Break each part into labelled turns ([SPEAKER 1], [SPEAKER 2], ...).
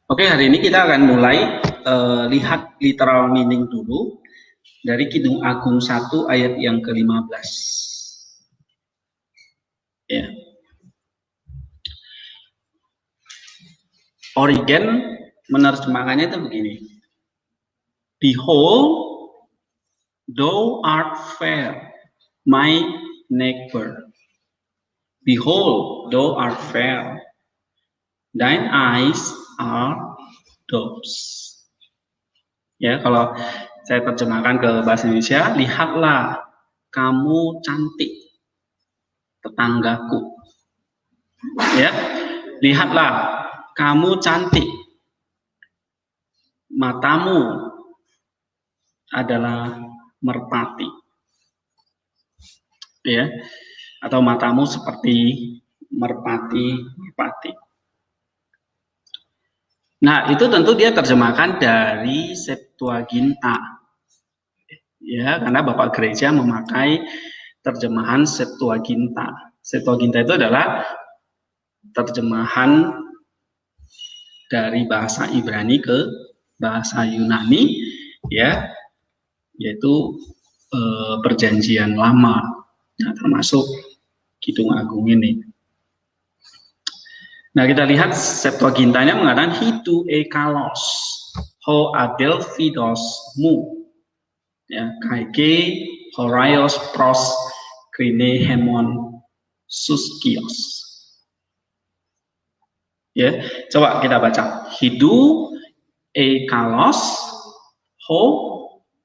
[SPEAKER 1] Oke, hari ini kita akan mulai lihat literal meaning dulu dari Kidung Agung 1 ayat yang ke-15. Ya. Origen menerjemahkannya itu begini. Behold, thou art fair, my neighbor. Behold, thou art fair, thine eyes are doves. Ya, kalau saya terjemahkan ke bahasa Indonesia, lihatlah kamu cantik, tetanggaku. Ya, lihatlah kamu cantik, matamu adalah merpati. Ya, atau matamu seperti merpati. Nah, itu tentu dia terjemahkan dari Septuaginta. Ya, karena Bapak Gereja memakai terjemahan Septuaginta. Septuaginta itu adalah terjemahan dari bahasa Ibrani ke bahasa Yunani, ya, yaitu Perjanjian Lama, nah, termasuk Kidung Agung ini. Nah, kita lihat Septuagintanya mengatakan hitu ekalos ho adelphidos mu, ya, kaike horaios pros krine hemon suskios. Ya, coba kita baca. Hidu ekalos ho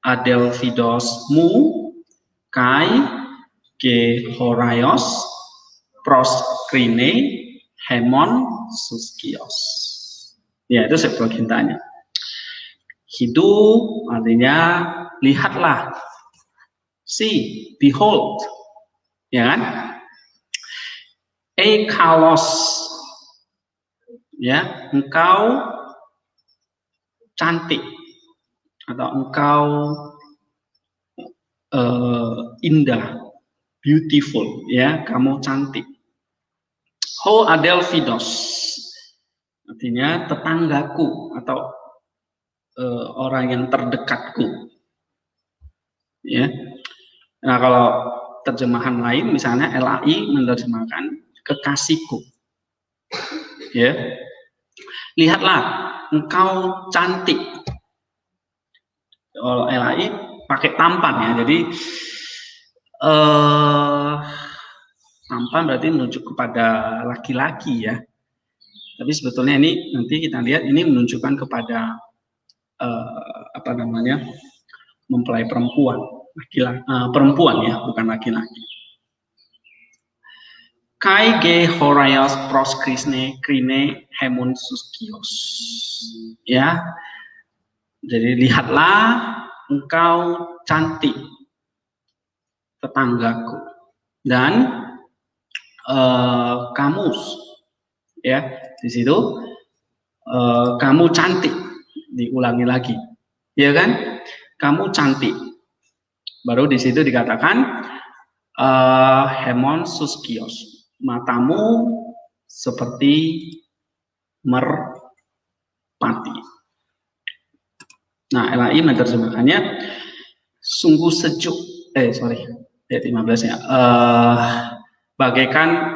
[SPEAKER 1] adelphidos mu kai ge horaios pros krine hemon suskios. Ya, itu Septuagintanya. Hidu artinya lihatlah, see, behold, ya kan? Ekalos, ya, engkau cantik atau engkau indah, beautiful, ya, kamu cantik. Ho adelphidos, artinya tetanggaku atau orang yang terdekatku. Ya. Nah, kalau terjemahan lain misalnya LAI menerjemahkan kekasihku. Ya. Lihatlah, engkau cantik. Kalau LAI pakai tampan ya. Jadi tampan berarti menunjuk kepada laki-laki ya. Tapi sebetulnya ini nanti kita lihat ini menunjukkan kepada mempelai perempuan, perempuan ya, bukan laki-laki. Kai ge horaios pros krine hemun suskios. Ya. Jadi lihatlah engkau cantik, tetanggaku, dan kamu, ya, di situ kamu cantik, diulangi lagi, ya kan? Kamu cantik. Baru di situ dikatakan hemon suskios, matamu seperti merpati. Nah, LAI menerjemahkannya sungguh sejuk. Ayat 15 ya. Bagaikan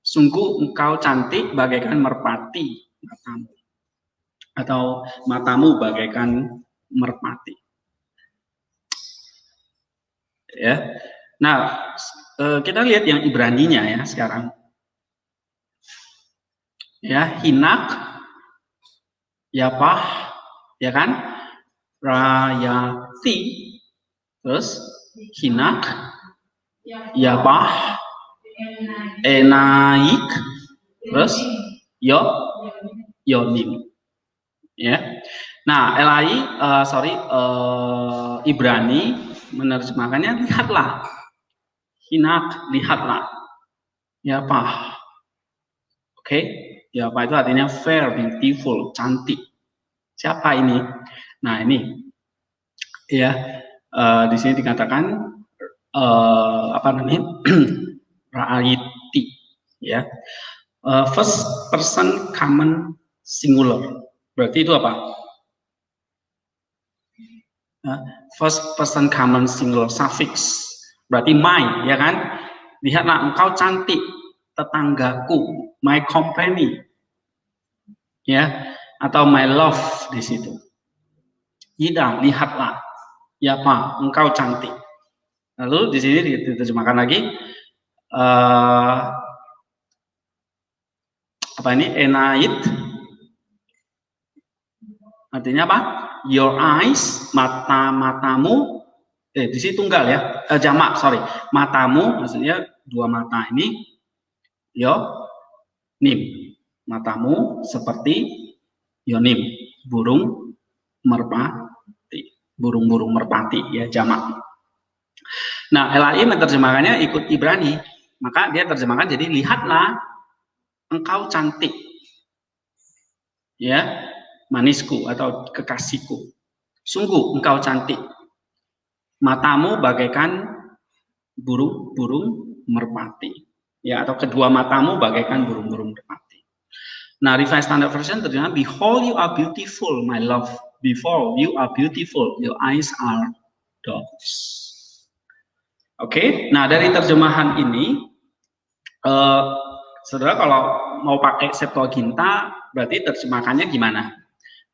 [SPEAKER 1] sungguh engkau cantik bagaikan merpati matamu, atau matamu bagaikan merpati. Ya. Nah, kita lihat yang Ibraninya ya sekarang. Ya, hinak, yapah, ya kan? Rayati, terus hinak, yapah, enaik, terus yonim. Ya. Nah, LAI Ibrani menerjemahkannya lihatlah. Hinak, lihatlah. Yapah. Oke, yapah itu artinya fair, beautiful, cantik. Siapa ini? Nah, ini ya, di sini dikatakan Ra'ayiti, ya, first person common singular. Berarti itu apa? First person common singular suffix. Berarti my, ya kan? Lihatlah, engkau cantik, tetanggaku, my company, ya, atau my love di situ. Tidak, lihatlah, ya Pak, engkau cantik. Lalu di sini diterjemahkan lagi, apa ini? Enait, artinya apa? Your eyes, matamu. Di sini tunggal ya, jamak, sorry. Matamu, maksudnya dua mata ini, yonim. Matamu seperti yonim, burung merpati. Burung-burung merpati, ya, jamak. Nah, LAI menerjemahkannya ikut Ibrani. Maka dia terjemahkan jadi, lihatlah, engkau cantik. Ya, manisku atau kekasihku. Sungguh engkau cantik. Matamu bagaikan burung-burung merpati, ya, atau kedua matamu bagaikan burung-burung merpati. Nah, Revised Standard Version terjemah, behold you are beautiful, my love. Behold you are beautiful, your eyes are doves. Oke, nah dari terjemahan ini, saudara kalau mau pakai Septuaginta, berarti terjemahannya gimana?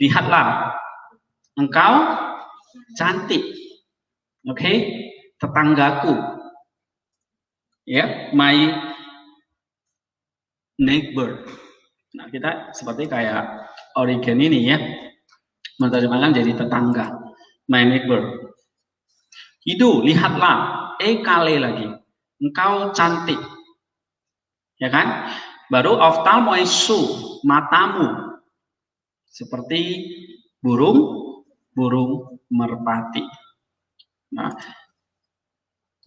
[SPEAKER 1] Lihatlah, engkau cantik. Oke, tetanggaku, ya, my neighbor. Nah, kita seperti kayak Origen ini, ya, menerjemahkan jadi tetangga, my neighbor. Hidu, lihatlah, kale lagi, engkau cantik, ya kan? Baru oftalmoisu, matamu seperti burung merpati. Nah,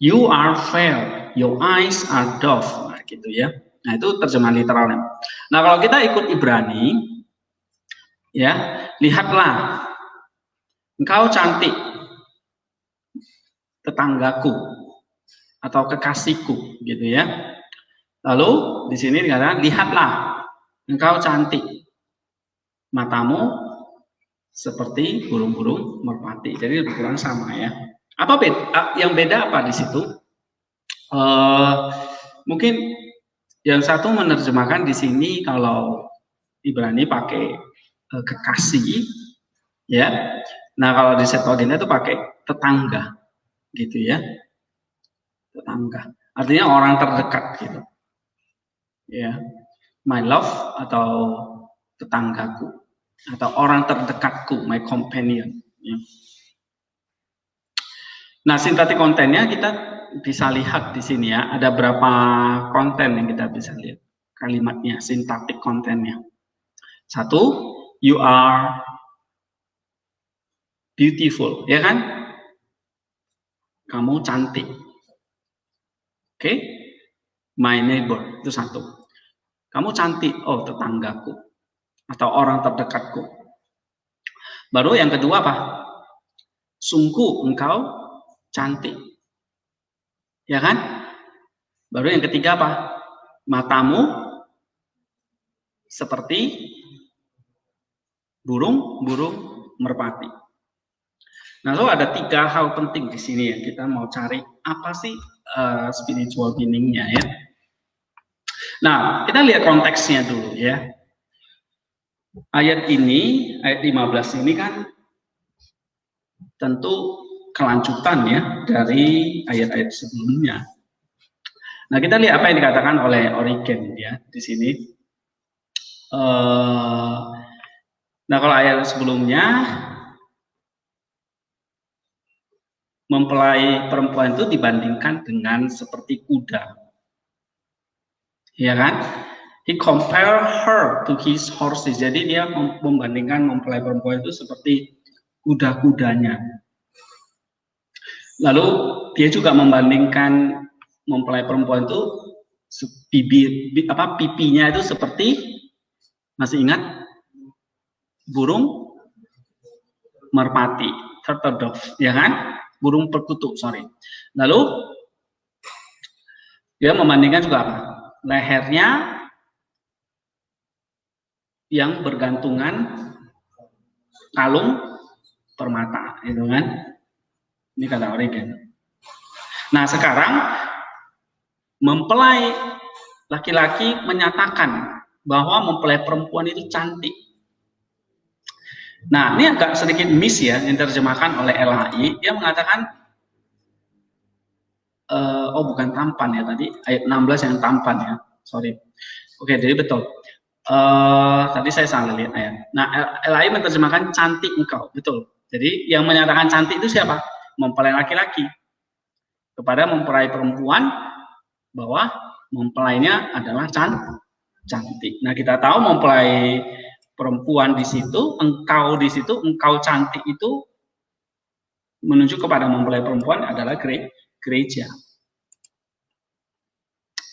[SPEAKER 1] you are fair, your eyes are dove, nah, gitu ya. Nah, itu terjemahan literalnya. Nah, kalau kita ikut Ibrani, ya, lihatlah, engkau cantik, tetanggaku atau kekasihku, gitu ya. Lalu di sini dikatakan, lihatlah, engkau cantik, matamu seperti burung-burung merpati. Jadi lebih kurang sama, ya. Apa beda? Yang beda apa di situ? Mungkin yang satu menerjemahkan di sini kalau Ibrani pakai kekasih, ya. Nah, kalau di Septuaginta itu pakai tetangga, gitu ya. Tetangga, artinya orang terdekat, gitu. Ya, my love atau tetanggaku atau orang terdekatku, my companion. Ya. Nah, sintetik kontennya kita bisa lihat di sini, ya. Ada berapa konten yang kita bisa lihat kalimatnya, sintetik kontennya. Satu, you are beautiful, ya kan? Kamu cantik. Oke, my neighbor, itu satu. Kamu cantik, oh tetanggaku atau orang terdekatku. Baru yang kedua apa? Sungguh engkau cantik, ya kan? Baru yang ketiga apa? Matamu seperti burung-burung merpati. Nah, so ada tiga hal penting di sini, ya. Kita mau cari apa sih spiritual meaning-nya, ya. Nah, kita lihat konteksnya dulu, ya. Ayat ini, ayat 15 ini kan tentu kelanjutan, ya, dari ayat-ayat sebelumnya. Nah, kita lihat apa yang dikatakan oleh Origen, ya, di sini. Nah, kalau ayat sebelumnya, mempelai perempuan itu dibandingkan dengan seperti kuda, ya kan? He compare her to his horses. Jadi dia membandingkan mempelai perempuan itu seperti kuda-kudanya. Lalu dia juga membandingkan mempelai perempuan itu pipinya itu seperti, masih ingat, burung merpati, turtle dove, ya kan? Burung perkutut, sorry. Lalu dia membandingkan juga apa? Lehernya yang bergantungan kalung permata, itu kan? Ini kata Origen. Nah, sekarang mempelai laki-laki menyatakan bahwa mempelai perempuan itu cantik. Nah, ini agak sedikit miss ya, yang diterjemahkan oleh LHI. Dia mengatakan, oh bukan tampan ya tadi, ayat 16 yang tampan ya, sorry. Oke, jadi betul. Tadi saya salah lihat ayat. Nah, LHI menerjemahkan cantik engkau, betul. Jadi yang menyatakan cantik itu siapa? Mempelai laki-laki kepada mempelai perempuan bahwa mempelainya adalah cantik. Nah, kita tahu mempelai perempuan di situ, engkau cantik itu menunjuk kepada mempelai perempuan adalah gereja.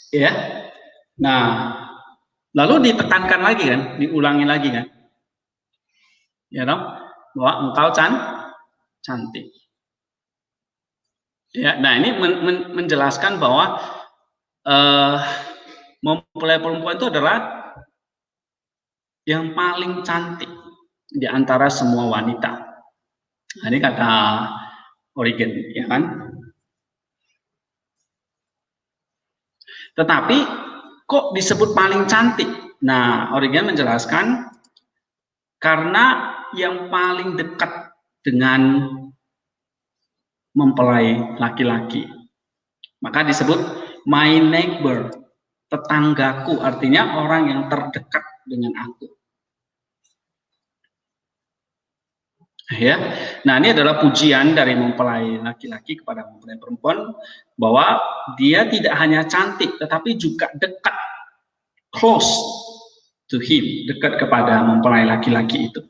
[SPEAKER 1] Ya. Nah, lalu ditekankan lagi kan, diulangi lagi kan. Ya dong, bahwa engkau cantik. Ya, nah ini menjelaskan bahwa mempelai perempuan itu adalah yang paling cantik di antara semua wanita. Nah, ini kata Origen, ya kan? Tetapi kok disebut paling cantik? Nah, Origen menjelaskan karena yang paling dekat dengan mempelai laki-laki, maka disebut my neighbor, tetanggaku, artinya orang yang terdekat dengan aku. Ya, nah ini adalah pujian dari mempelai laki-laki kepada mempelai perempuan bahwa dia tidak hanya cantik, tetapi juga dekat, close to him, dekat kepada mempelai laki-laki itu.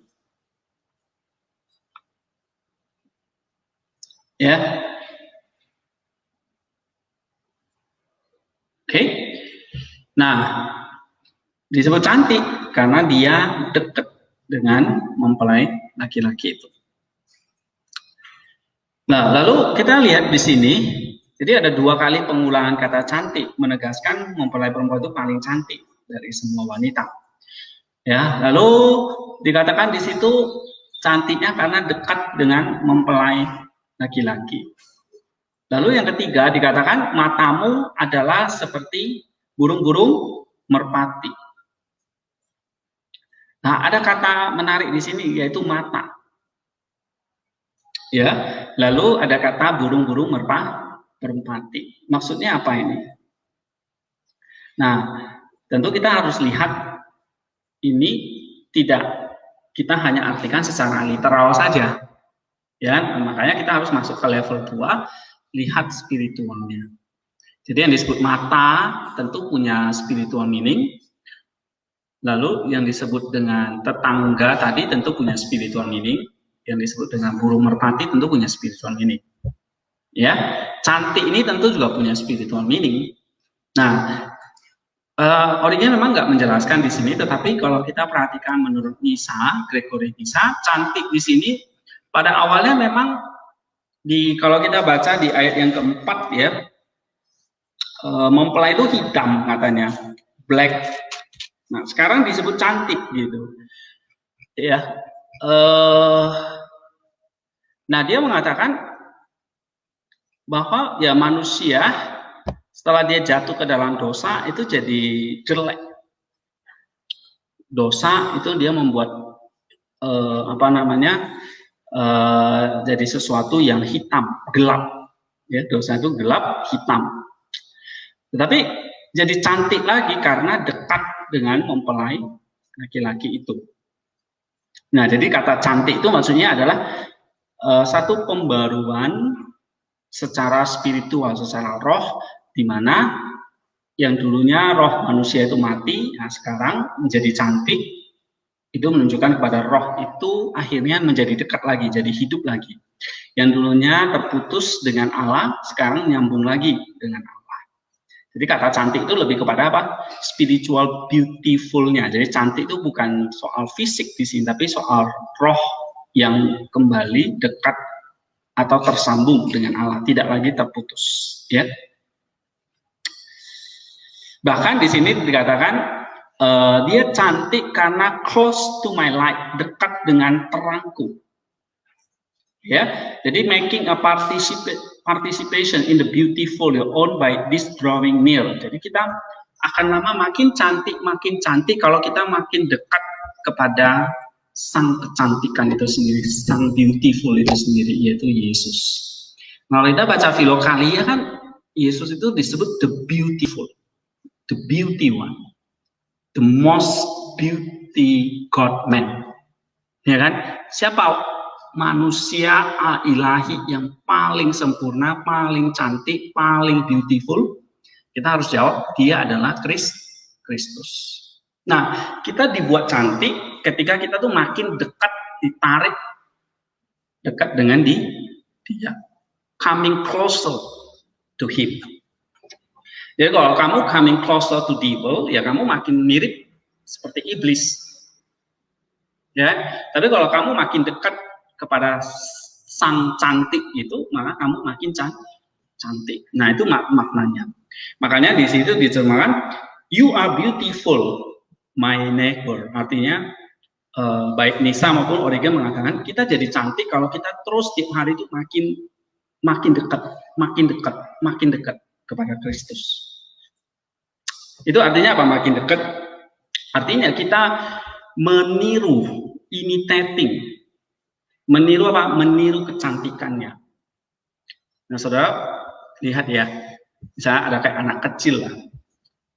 [SPEAKER 1] Ya, oke. Nah, disebut cantik karena dia dekat dengan mempelai laki-laki itu. Nah, lalu kita lihat di sini, jadi ada 2 kali pengulangan kata cantik, menegaskan mempelai perempuan itu paling cantik dari semua wanita. Ya, lalu dikatakan di situ cantiknya karena dekat dengan mempelai laki-laki. Lalu yang ketiga dikatakan matamu adalah seperti burung-burung merpati. Nah, ada kata menarik di sini yaitu mata. Ya, lalu ada kata burung-burung merpati. Maksudnya apa ini? Nah, tentu kita harus lihat ini tidak kita hanya artikan secara literal saja. Ya, makanya kita harus masuk ke level 2, lihat spiritualnya. Jadi yang disebut mata tentu punya spiritual meaning. Lalu yang disebut dengan tetangga tadi tentu punya spiritual meaning. Yang disebut dengan burung merpati tentu punya spiritual meaning. Ya, cantik ini tentu juga punya spiritual meaning. Nah, Origen memang nggak menjelaskan di sini, tetapi kalau kita perhatikan menurut Nisa, Gregory Nisa, cantik di sini pada awalnya memang kalau kita baca di ayat yang keempat ya, mempelai itu hitam katanya, black. Nah, sekarang disebut cantik gitu. Ya. Nah, dia mengatakan bahwa ya manusia setelah dia jatuh ke dalam dosa itu jadi jelek. Dosa itu dia membuat jadi sesuatu yang hitam, gelap. Ya, dosa itu gelap, hitam. Tetapi jadi cantik lagi karena dekat dengan mempelai laki-laki itu. Nah, jadi kata cantik itu maksudnya adalah satu pembaruan secara spiritual, secara roh, di mana yang dulunya roh manusia itu mati, nah sekarang menjadi cantik, itu menunjukkan kepada roh itu akhirnya menjadi dekat lagi, jadi hidup lagi. Yang dulunya terputus dengan Allah, sekarang nyambung lagi dengan Allah. Jadi kata cantik itu lebih kepada apa? Spiritual beautifulnya. Jadi cantik itu bukan soal fisik di sini, tapi soal roh yang kembali dekat atau tersambung dengan Allah, tidak lagi terputus. Ya. Bahkan di sini dikatakan Dia cantik karena close to my light, dekat dengan terangku. Ya, jadi making a participation in the beautiful owned by this drawing near. Jadi kita akan lama makin cantik kalau kita makin dekat kepada sang kecantikan itu sendiri, sang beautiful itu sendiri, yaitu Yesus. Nah, kita baca Filokalia kan, Yesus itu disebut the beautiful, the beauty one, the most beauty God man. Ya kan? Siapa manusia ilahi yang paling sempurna, paling cantik, paling beautiful? Kita harus jawab, dia adalah Kristus. Nah, kita dibuat cantik ketika kita tuh makin dekat, ditarik dekat dengan dia, coming closer to him. Jadi kalau kamu coming closer to devil, ya kamu makin mirip seperti iblis. Ya, tapi kalau kamu makin dekat kepada sang cantik itu, maka kamu makin cantik. Nah, itu maknanya. Makanya di situ diterjemahkan, you are beautiful, my neighbor. Artinya baik Nisa maupun Origen mengatakan kita jadi cantik kalau kita terus tiap hari itu makin dekat kepada Kristus. Itu artinya apa? Makin dekat. Artinya kita meniru, imitating. Meniru apa? Meniru kecantikannya. Nah, saudara lihat ya, misalnya ada kayak anak kecil lah.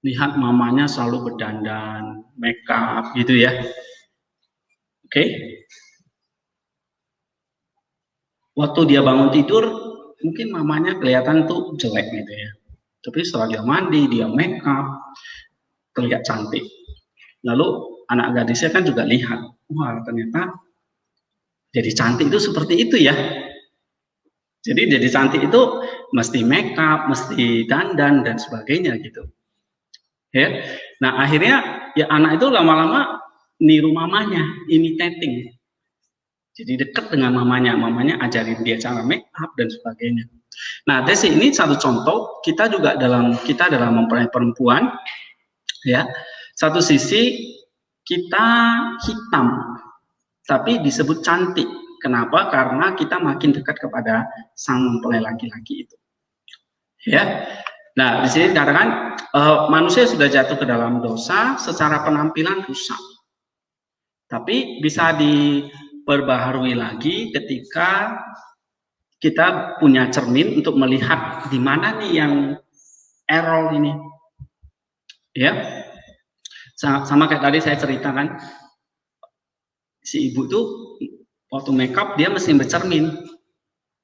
[SPEAKER 1] Lihat mamanya selalu berdandan, make up gitu ya. Oke. Waktu dia bangun tidur, mungkin mamanya kelihatan tuh jelek gitu ya. Tapi setelah dia mandi, dia make up, terlihat cantik. Lalu anak gadisnya kan juga lihat, wah ternyata jadi cantik itu seperti itu ya. Jadi jadi cantik itu mesti make up, mesti dandan dan sebagainya gitu. Ya. Nah akhirnya ya anak itu lama-lama niru mamanya, imitating. Jadi dekat dengan mamanya ajarin dia cara make up dan sebagainya. Nah, Desi, ini satu contoh kita dalam mempelai perempuan, ya. Satu sisi kita hitam, tapi disebut cantik. Kenapa? Karena kita makin dekat kepada sang mempelai laki-laki itu. Ya. Nah, di sini dikatakan manusia sudah jatuh ke dalam dosa, secara penampilan rusak. Tapi bisa diperbaharui lagi ketika kita punya cermin untuk melihat di mana nih yang error ini. Ya. Sama kayak tadi saya ceritakan, si ibu tuh waktu makeup dia mesti bercermin,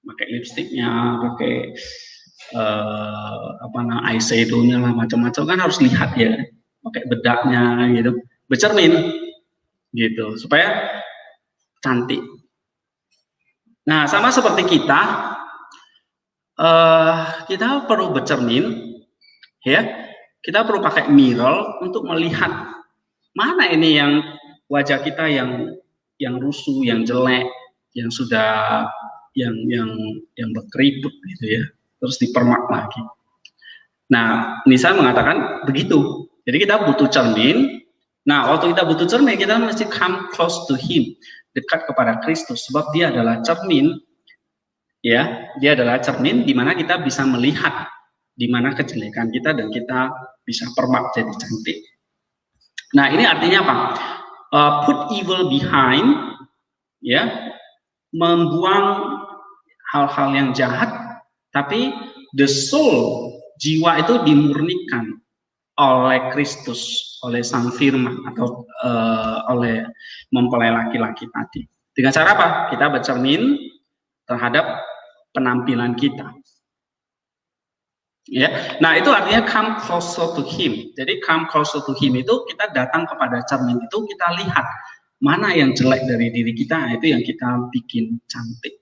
[SPEAKER 1] pakai lipstiknya, pakai eyeshadow-nya lah, macam-macam kan harus lihat ya, pakai bedaknya gitu, bercermin gitu supaya cantik. Nah, sama seperti kita perlu bercermin, ya, kita perlu pakai mirror untuk melihat mana ini yang wajah kita yang rusuh, yang jelek, yang sudah yang berkeriput gitu ya, terus dipermak lagi. Nah, Nisa mengatakan begitu. Jadi kita butuh cermin. Nah, waktu kita butuh cermin, kita mesti come close to him, dekat kepada Kristus, sebab dia adalah cermin. Ya, dia adalah cermin di mana kita bisa melihat di mana kejelekan kita dan kita bisa permak jadi cantik. Nah, ini artinya apa? Put evil behind, ya, membuang hal-hal yang jahat, tapi the soul, jiwa itu dimurnikan oleh Kristus, oleh Sang Firman atau oleh mempelai laki-laki tadi. Dengan cara apa? Kita bercermin terhadap penampilan kita. Ya, nah itu artinya come closer to him. Jadi come closer to him itu kita datang kepada cermin itu, kita lihat mana yang jelek dari diri kita, itu yang kita bikin cantik.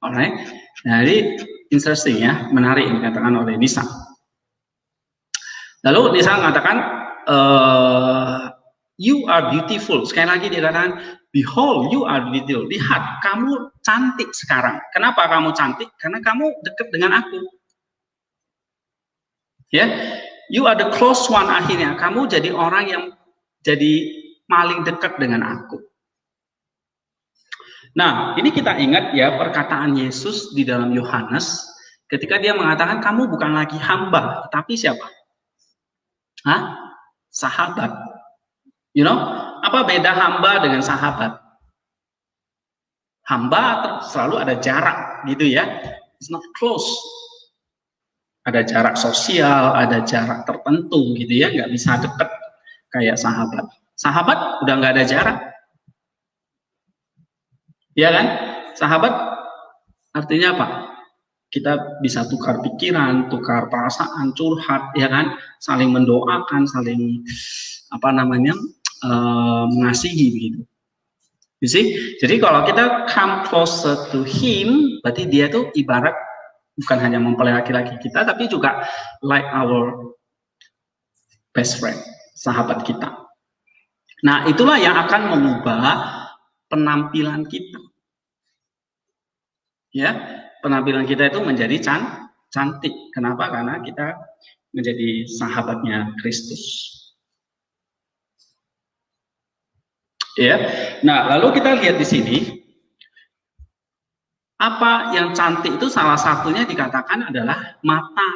[SPEAKER 1] Alright, nah jadi interesting ya, menarik yang dikatakan oleh Nisa. Lalu Nisa mengatakan you are beautiful. Sekali lagi dikatakan behold, you are beautiful. Lihat, kamu cantik sekarang. Kenapa kamu cantik? Karena kamu dekat dengan aku. Ya, You are the close one akhirnya. Kamu jadi orang yang jadi paling dekat dengan aku. Nah, ini kita ingat ya perkataan Yesus di dalam Yohanes ketika dia mengatakan kamu bukan lagi hamba, tetapi siapa? Hah? Sahabat. You know, apa beda hamba dengan sahabat? Hamba selalu ada jarak gitu ya. It's not close. Ada jarak sosial, ada jarak tertentu gitu ya, nggak bisa dekat kayak sahabat. Sahabat udah nggak ada jarak. Ya kan? Sahabat artinya apa? Kita bisa tukar pikiran, tukar perasaan, curhat, ya kan? Saling mendoakan, saling mengasihi begitu. You see? Jadi kalau kita come closer to him, berarti dia tuh ibarat bukan hanya mempelai laki-laki kita, tapi juga like our best friend, sahabat kita. Nah, itulah yang akan mengubah penampilan kita. Ya, penampilan kita itu menjadi cantik. Kenapa? Karena kita menjadi sahabatnya Kristus. Ya. Nah, lalu kita lihat di sini apa yang cantik itu salah satunya dikatakan adalah mata.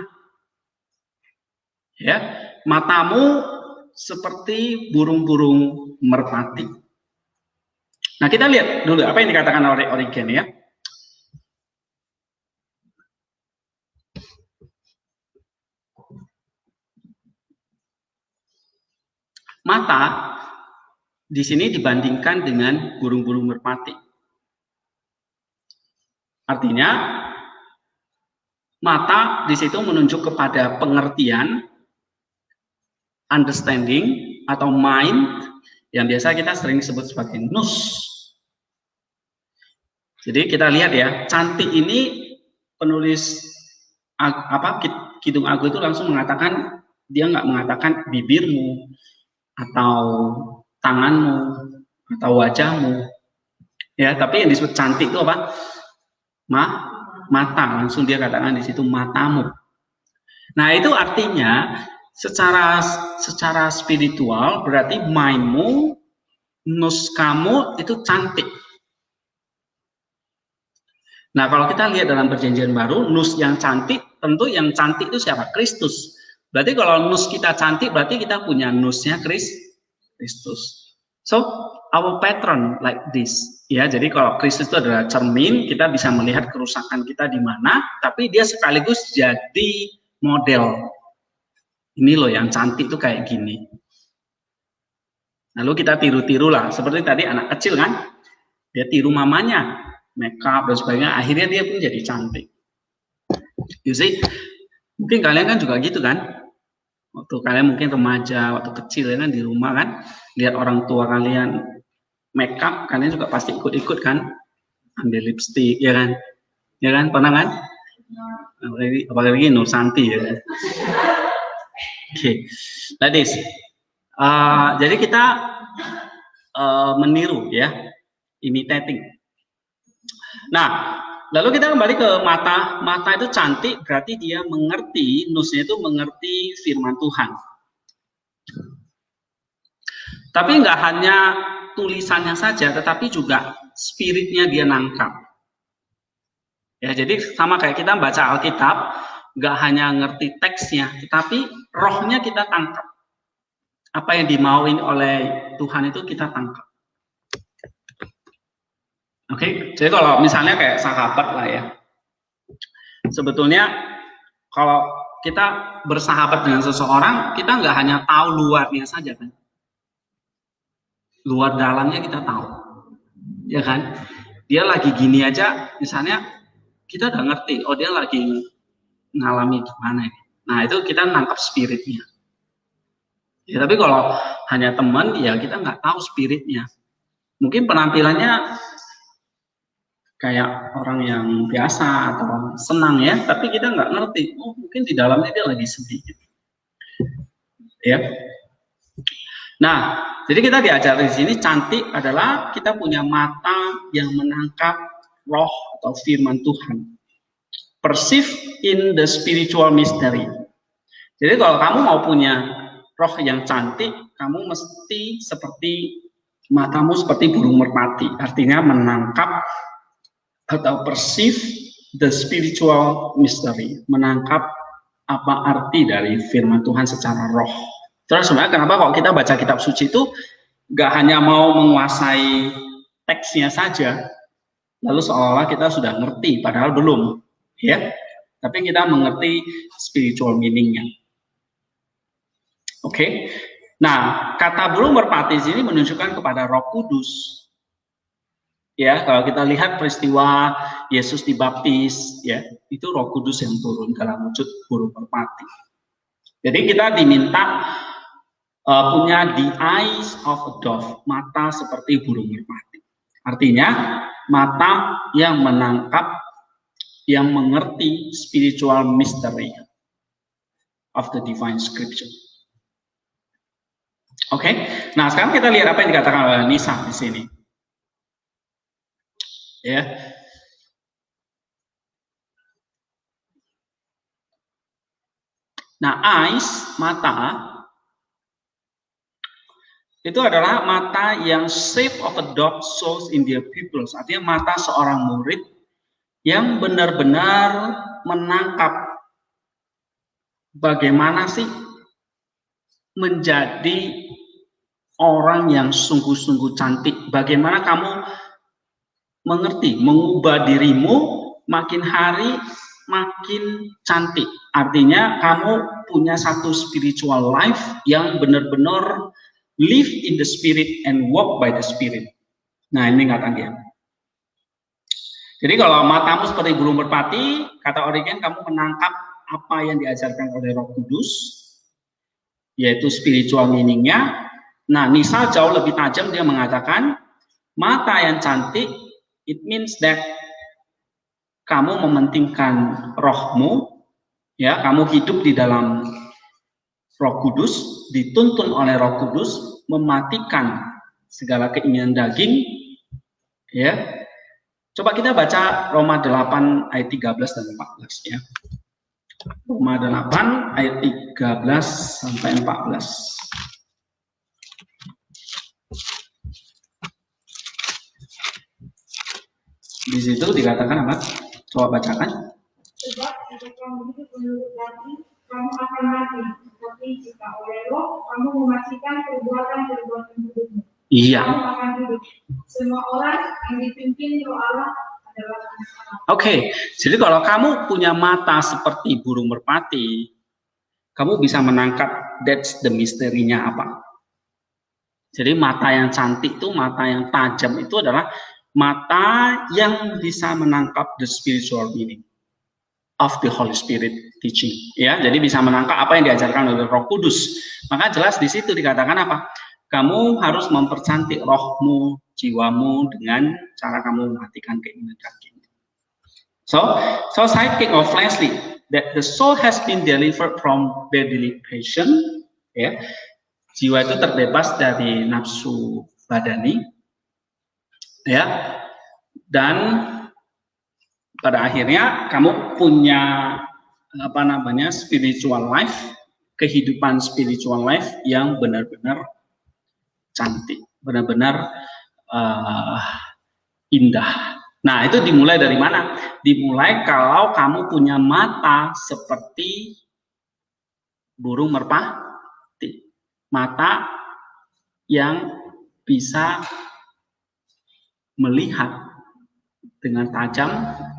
[SPEAKER 1] Ya, matamu seperti burung-burung merpati. Nah, kita lihat dulu apa yang dikatakan oleh Origen ya. Mata di sini dibandingkan dengan burung-burung merpati. Artinya mata di situ menunjuk kepada pengertian, understanding atau mind yang biasa kita sering sebut sebagai nous. Jadi kita lihat ya, cantik ini penulis Kidung Agung itu langsung mengatakan, dia nggak mengatakan bibirmu atau tanganmu atau wajahmu, ya, tapi yang disebut cantik itu apa? Mata, langsung dia katakan di situ matamu. Nah, itu artinya secara spiritual berarti mindmu, nus kamu itu cantik. Nah, kalau kita lihat dalam Perjanjian Baru, nus yang cantik, tentu yang cantik itu siapa? Kristus. Berarti kalau nus kita cantik, berarti kita punya nusnya Kristus. So, our pattern like this. Ya, jadi kalau Kristus itu adalah cermin, kita bisa melihat kerusakan kita di mana, tapi dia sekaligus jadi model. Ini loh yang cantik itu kayak gini. Lalu kita tiru-tiru lah, seperti tadi anak kecil kan, dia tiru mamanya, makeup dan sebagainya, akhirnya dia pun jadi cantik. You see, mungkin kalian kan juga gitu kan, waktu kalian mungkin remaja, waktu kecil ya kan di rumah kan, lihat orang tua kalian makeup, kalian juga pasti ikut-ikut kan, ambil lipstick ya kan, pernah kan? Apalagi Nur Santi ya. Oke, ladies, jadi kita meniru ya, imitating. Nah, lalu kita kembali ke mata. Mata itu cantik, berarti dia mengerti, nusnya itu mengerti firman Tuhan. Tapi nggak hanya tulisannya saja, tetapi juga spiritnya dia nangkap. Ya, jadi sama kayak kita baca Alkitab, nggak hanya ngerti teksnya, tetapi rohnya kita tangkap. Apa yang dimauin oleh Tuhan itu kita tangkap. Oke, jadi kalau misalnya kayak sahabat lah ya, sebetulnya kalau kita bersahabat dengan seseorang, kita nggak hanya tahu luarnya saja kan, luar dalamnya kita tahu, ya kan? Dia lagi gini aja, misalnya kita udah ngerti, oh dia lagi ngalami gimana. Nah itu kita nangkap spiritnya. Ya, tapi kalau hanya teman, ya kita nggak tahu spiritnya. Mungkin penampilannya kayak orang yang biasa atau senang ya, tapi kita nggak ngerti. Oh, mungkin di dalamnya dia lagi sedih. Ya. Nah, jadi kita diajar di sini cantik adalah kita punya mata yang menangkap roh atau firman Tuhan. Perceive in the spiritual mystery. Jadi kalau kamu mau punya roh yang cantik, kamu mesti seperti matamu seperti burung merpati, artinya menangkap atau perceive the spiritual mystery, menangkap apa arti dari firman Tuhan secara roh. Terus sebenarnya kenapa kalau kita baca kitab suci itu gak hanya mau menguasai teksnya saja, lalu seolah-olah kita sudah ngerti, padahal belum, ya. Tapi kita mengerti spiritual meaning-nya. Oke. Nah, kata burung merpati sini menunjukkan kepada Roh Kudus. Ya, kalau kita lihat peristiwa Yesus dibaptis, ya, itu Roh Kudus yang turun dalam wujud burung merpati. Jadi kita diminta punya the eyes of a dove, mata seperti burung merpati. Artinya mata yang menangkap, yang mengerti spiritual mystery of the divine scripture. Oke, nah sekarang kita lihat apa yang dikatakan oleh Nisa di sini. Ya, nah eyes, mata, itu adalah mata yang shape of a dove shows in their pupils. Artinya mata seorang murid yang benar-benar menangkap bagaimana sih menjadi orang yang sungguh-sungguh cantik. Bagaimana kamu mengerti, mengubah dirimu makin hari makin cantik. Artinya kamu punya satu spiritual life yang benar-benar live in the spirit and walk by the spirit. Nah, ini kata dia. Jadi kalau matamu seperti burung merpati, kata Origen, kamu menangkap apa yang diajarkan oleh Roh Kudus, yaitu spiritual meaning-nya. Nah, Nisa jauh lebih tajam, dia mengatakan mata yang cantik, it means that kamu mementingkan rohmu, ya, kamu hidup di dalam Roh Kudus, dituntun oleh Roh Kudus, mematikan segala keinginan daging, ya. Coba kita baca Roma 8 ayat 13 dan 14 ya. Roma 8 ayat 13 sampai 14. Di situ dikatakan apa? Coba bacakan.
[SPEAKER 2] Sebab jika kamu hidup menurut daging, kamu akan mati. Tetapi jika oleh roh, kamu mematikan perbuatan-perbuatan burukmu.
[SPEAKER 1] Iya.
[SPEAKER 2] Kamu akan hidup. Semua orang yang dipimpin roh Allah adalah anak Allah.
[SPEAKER 1] Oke, jadi kalau kamu punya mata seperti burung merpati, kamu bisa menangkap that's the misteri-nya apa. Jadi mata yang cantik itu, mata yang tajam itu adalah mata yang bisa menangkap the spiritual meaning of the Holy Spirit teaching. Ya, jadi bisa menangkap apa yang diajarkan oleh Roh Kudus. Maka jelas di situ dikatakan apa? Kamu harus mempercantik rohmu, jiwamu dengan cara kamu mematikan keinginan daging. So sidekick of fleshly, that the soul has been delivered from bodily passion, ya. Jiwa itu terbebas dari nafsu badani, ya. Dan pada akhirnya kamu punya apa namanya spiritual life, kehidupan spiritual life yang benar-benar cantik, benar-benar indah. Nah, itu dimulai dari mana? Dimulai kalau kamu punya mata seperti burung merpati. Mata yang bisa melihat dengan tajam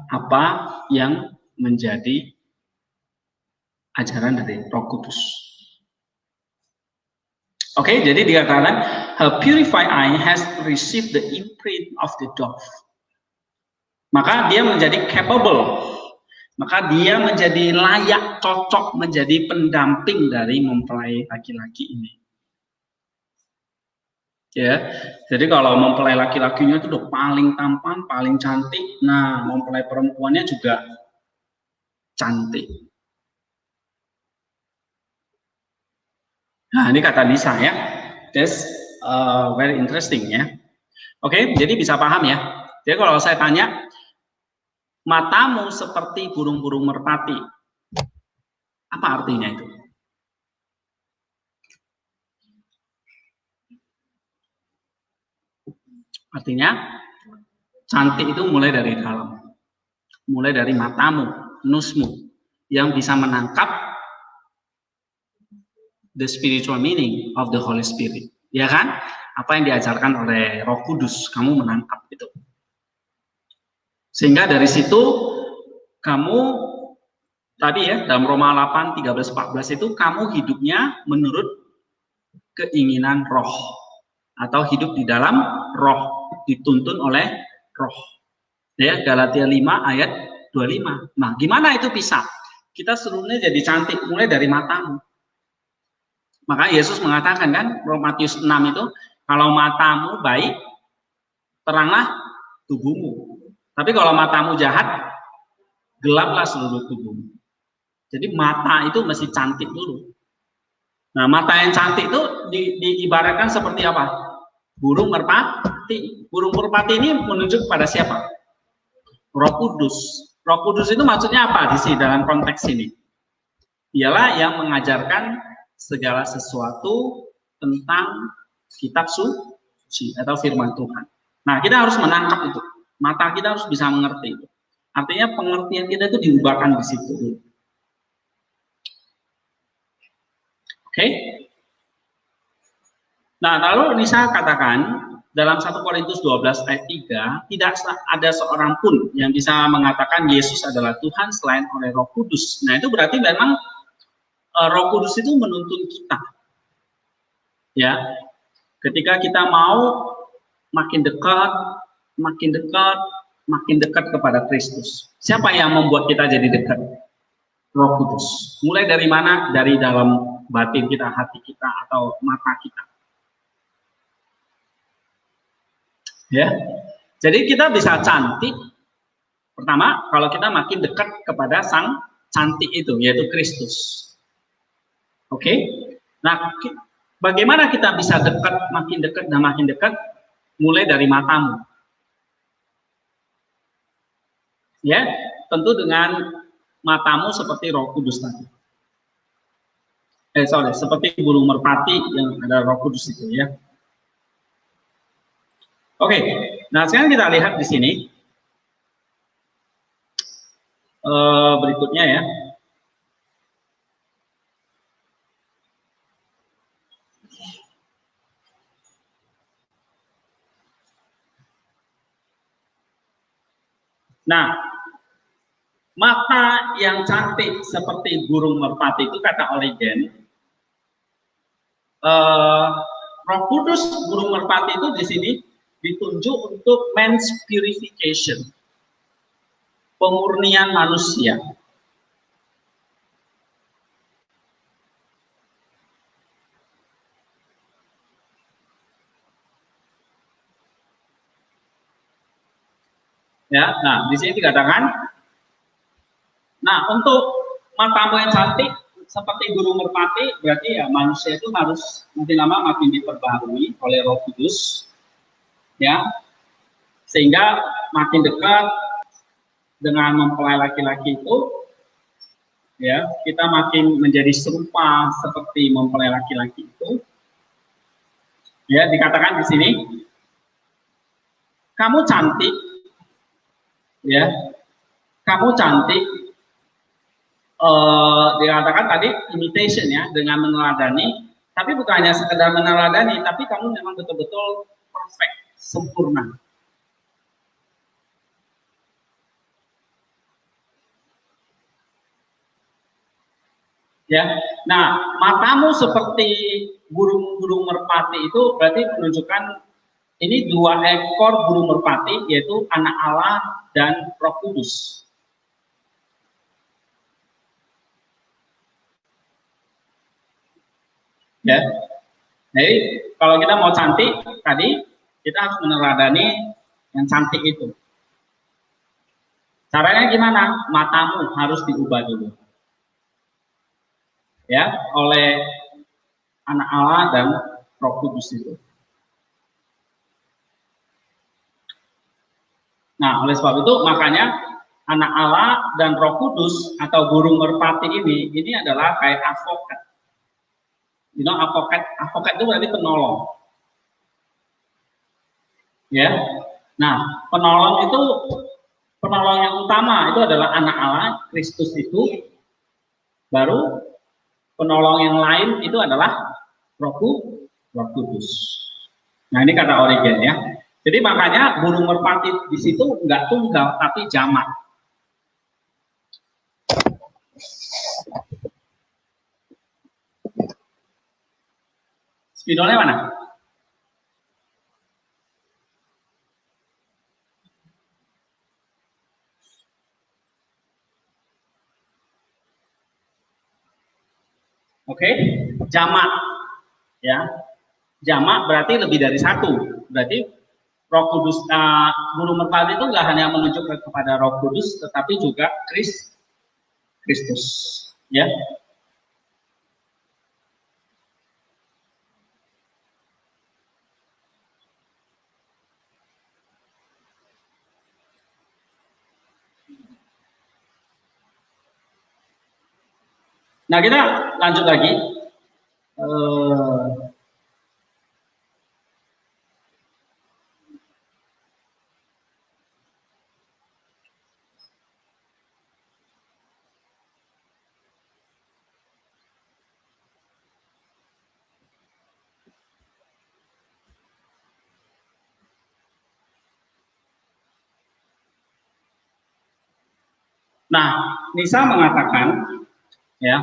[SPEAKER 1] apa yang menjadi ajaran dari Roh Kudus. Oke, jadi dikatakan her purified eye has received the imprint of the dove. Maka dia menjadi capable, maka dia menjadi layak, cocok menjadi pendamping dari mempelai laki-laki ini. Ya, jadi kalau mempelai laki-lakinya itu udah paling tampan, paling cantik, nah mempelai perempuannya juga cantik. Nah, ini kata Lisa ya. That's very interesting ya. Oke, jadi bisa paham ya. Jadi kalau saya tanya, matamu seperti burung-burung merpati, apa artinya itu? Artinya cantik itu mulai dari dalam, mulai dari matamu, nusmu, yang bisa menangkap the spiritual meaning of the Holy Spirit, ya kan? Apa yang diajarkan oleh Roh Kudus, kamu menangkap itu. Sehingga dari situ kamu tadi ya dalam Roma 8, 13, 14 itu kamu hidupnya menurut keinginan roh atau hidup di dalam roh, dituntun oleh roh. Ya, Galatia 5 ayat 25. Nah, gimana itu bisa? Kita seluruhnya jadi cantik mulai dari matamu. Maka Yesus mengatakan kan, Matius 6 itu, kalau matamu baik, teranglah tubuhmu. Tapi kalau matamu jahat, gelaplah seluruh tubuhmu. Jadi mata itu mesti cantik dulu. Nah, mata yang cantik itu diibaratkan seperti apa? Burung merpati. Burung merpati ini menunjuk pada siapa? Roh Kudus. Roh Kudus itu maksudnya apa di sini dalam konteks ini? Ialah yang mengajarkan segala sesuatu tentang kitab suci atau firman Tuhan. Nah, kita harus menangkap itu. Mata kita harus bisa mengerti itu. Artinya pengertian kita itu diubahkan di situ. Oke? Nah, lalu Nisa katakan dalam 1 Korintus 12 ayat 3, tidak ada seorang pun yang bisa mengatakan Yesus adalah Tuhan selain oleh Roh Kudus. Nah, itu berarti memang Roh Kudus itu menuntun kita. Ya. Ketika kita mau makin dekat kepada Kristus. Siapa yang membuat kita jadi dekat? Roh Kudus. Mulai dari mana? Dari dalam batin kita, hati kita, atau mata kita. Ya, jadi kita bisa cantik. Pertama, kalau kita makin dekat kepada Sang cantik itu, yaitu Kristus. Oke? Nah, bagaimana kita bisa makin dekat? Mulai dari matamu. Ya, tentu dengan matamu seperti Roh Kudus tadi. Seperti burung merpati yang ada Roh Kudus itu ya. Oke, nah sekarang kita lihat di sini berikutnya ya. Nah, mata yang cantik seperti burung merpati itu kata Origen, Roh Kudus burung merpati itu di sini ditunjuk untuk man's purification, pemurnian manusia. Ya, nah di sini dikatakan, nah untuk matamu yang cantik seperti burung merpati, berarti ya manusia itu harus makin lama makin diperbaharui oleh Roh Kudus, ya, sehingga makin dekat dengan mempelai laki-laki itu, ya, kita makin menjadi serupa seperti mempelai laki-laki itu. Ya, dikatakan di sini, kamu cantik, ya, kamu cantik. Dikatakan tadi imitation ya, dengan meneladani, tapi bukan hanya sekedar meneladani, tapi kamu memang betul-betul perfect, sempurna. Ya, nah matamu seperti burung-burung merpati itu berarti menunjukkan ini 2 ekor burung merpati, yaitu anak Allah dan Roh Kudus. Ya, jadi kalau kita mau cantik tadi kita harus meneladani yang cantik itu. Caranya gimana? Matamu harus diubah dulu, ya, oleh anak Allah dan Roh Kudus itu. Nah, oleh sebab itu makanya anak Allah dan Roh Kudus atau burung merpati ini adalah kayak advokat. Advokat itu berarti penolong. Ya. Nah, penolong yang utama itu adalah anak Allah, Kristus itu. Baru penolong yang lain itu adalah Roh Kudus. Nah, ini kata Origen ya. Jadi makanya burung merpati di situ nggak tunggal tapi jamak. Spidolnya mana? Oke, jamak ya. Jamak berarti lebih dari satu. Berarti Roh Kudus, burung merpati itu nggak hanya menunjukkan kepada Roh Kudus, tetapi juga Kristus, ya. Nah, kita lanjut lagi. Nah, Nisa mengatakan, ya.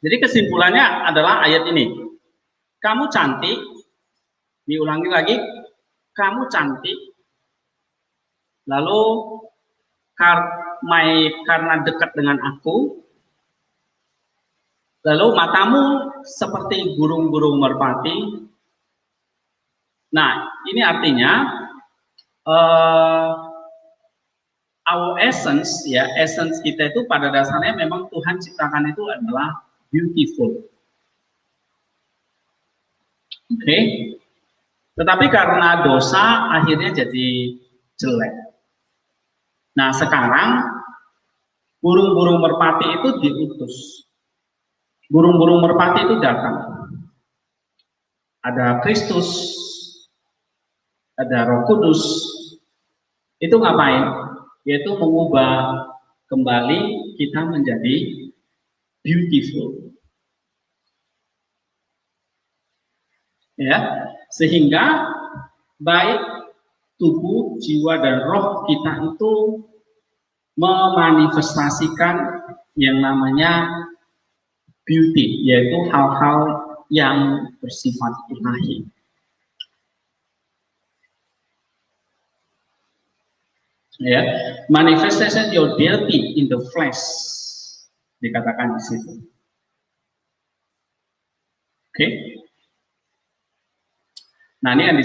[SPEAKER 1] Jadi kesimpulannya adalah ayat ini. Kamu cantik, diulangi lagi, kamu cantik. Lalu karena dekat dengan aku, lalu matamu seperti burung-burung merpati. Nah, ini artinya our essence, ya, essence kita itu pada dasarnya memang Tuhan ciptakan itu adalah beautiful. Oke. Tetapi karena dosa akhirnya jadi jelek. Nah, sekarang burung-burung merpati itu diutus. Burung-burung merpati itu datang. Ada Kristus, ada Roh Kudus. Itu ngapain? Yaitu mengubah kembali kita menjadi beautiful. Ya, sehingga baik tubuh, jiwa, dan roh kita itu memanifestasikan yang namanya beauty, yaitu hal-hal yang bersifat ilahi. Ya, manifestation your deity in the flesh dikatakan di situ. Oke. Nah, ini yang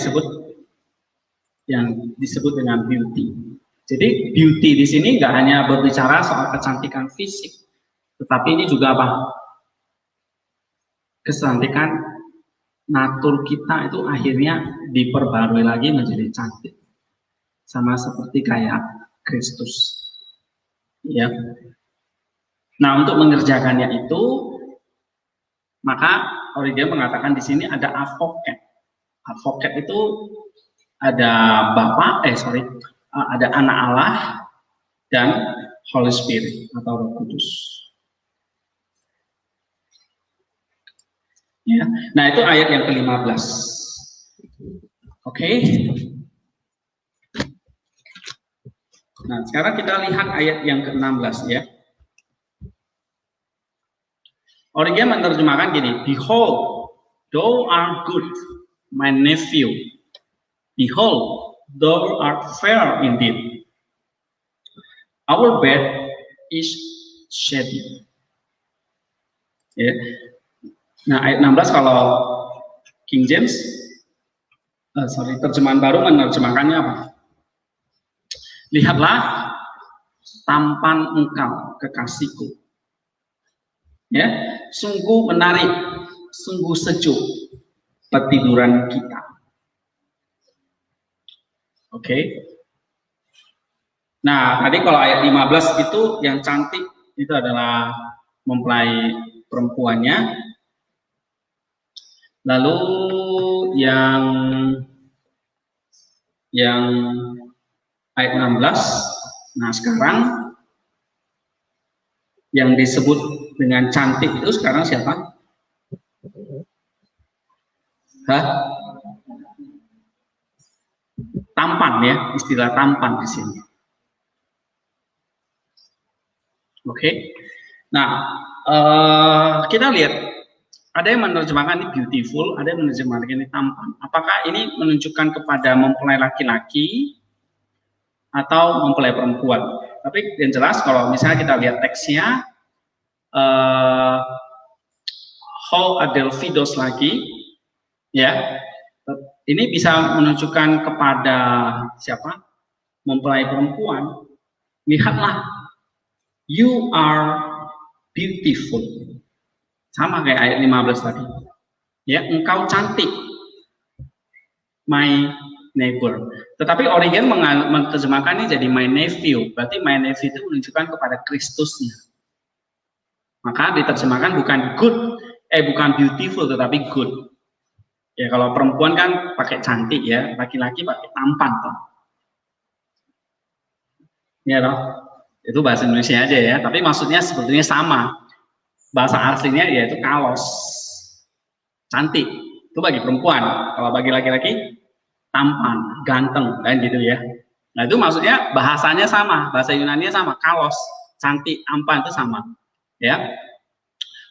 [SPEAKER 1] disebut dengan beauty. Jadi beauty di sini nggak hanya berbicara soal kecantikan fisik, tetapi ini juga apa? Kecantikan natur kita itu akhirnya diperbarui lagi menjadi cantik. Sama seperti kayak Kristus. Ya. Nah, untuk mengerjakannya itu, maka Origen mengatakan di sini ada advocate. Advocate itu ada ada anak Allah dan Holy Spirit atau Roh Kudus. Ya. Nah, itu ayat yang ke-15. Oke. Nah, sekarang kita lihat ayat yang ke-16 ya. Origen menerjemahkan gini, behold, thou art good, my nephew. Behold, thou art fair indeed. Our bed is shady. Ya. Nah, ayat 16 kalau King James, terjemahan baru menerjemahkannya apa? Lihatlah tampan engkau, kekasihku. Ya, sungguh menarik, sungguh sejuk petiduran kita. Oke. Nah, tadi kalau ayat 15 itu yang cantik itu adalah mempelai perempuannya. Lalu yang yang ayat 16. Nah, sekarang yang disebut dengan cantik itu sekarang siapa? Hah? Tampan ya, istilah tampan di sini. Oke. Nah, kita lihat ada yang menerjemahkan ini beautiful, ada yang menerjemahkan ini tampan. Apakah ini menunjukkan kepada mempelai laki-laki atau mempelai perempuan? Tapi yang jelas kalau misalnya kita lihat teksnya, Ho Adelphidos lagi, ya, ini bisa menunjukkan kepada siapa? Mempelai perempuan. Lihatlah, you are beautiful. Sama kayak ayat 15 tadi. Ya, engkau cantik. My neighbor. Tetapi Origen menerjemahkan ini jadi my nephew. Berarti my nephew itu menunjukkan kepada Kristusnya. Maka diterjemahkan bukan good, bukan beautiful, tetapi good. Ya, kalau perempuan kan pakai cantik ya, laki-laki pakai tampan toh. Ya toh. Itu bahasa Indonesia aja ya, tapi maksudnya sebetulnya sama. Bahasa aslinya yaitu kalos. Cantik. Itu bagi perempuan. Kalau bagi laki-laki tampan, ganteng, kan gitu ya. Nah, itu maksudnya bahasanya sama, bahasa Yunani sama, kalos, cantik, tampan itu sama. Ya.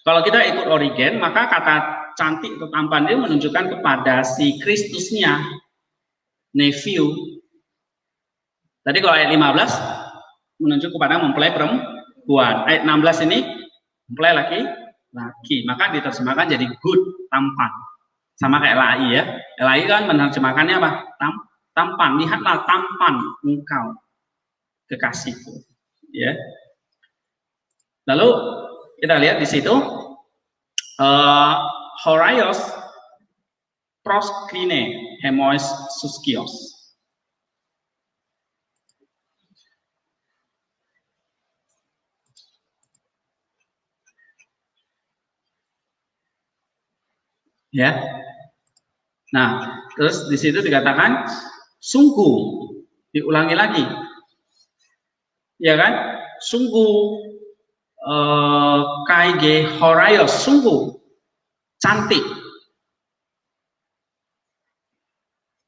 [SPEAKER 1] Kalau kita ikut Origen, maka kata cantik atau tampan itu menunjukkan kepada si Kristusnya, nephew. Tadi kalau ayat 15 menunjuk kepada mempelai perempuan. Ayat 16 ini mempelai laki. Maka diterjemahkan jadi good, tampan. Sama kayak LAI ya. LAI kan menerjemahkannya apa? Tampan. Lihatlah tampan engkau, kekasihku. Ya. Lalu kita lihat di situ Horaios proskine hemois suskios. Ya. Nah, terus di situ dikatakan sungguh, diulangi lagi. Ya kan? Sungguh kaige horaios, sungguh cantik.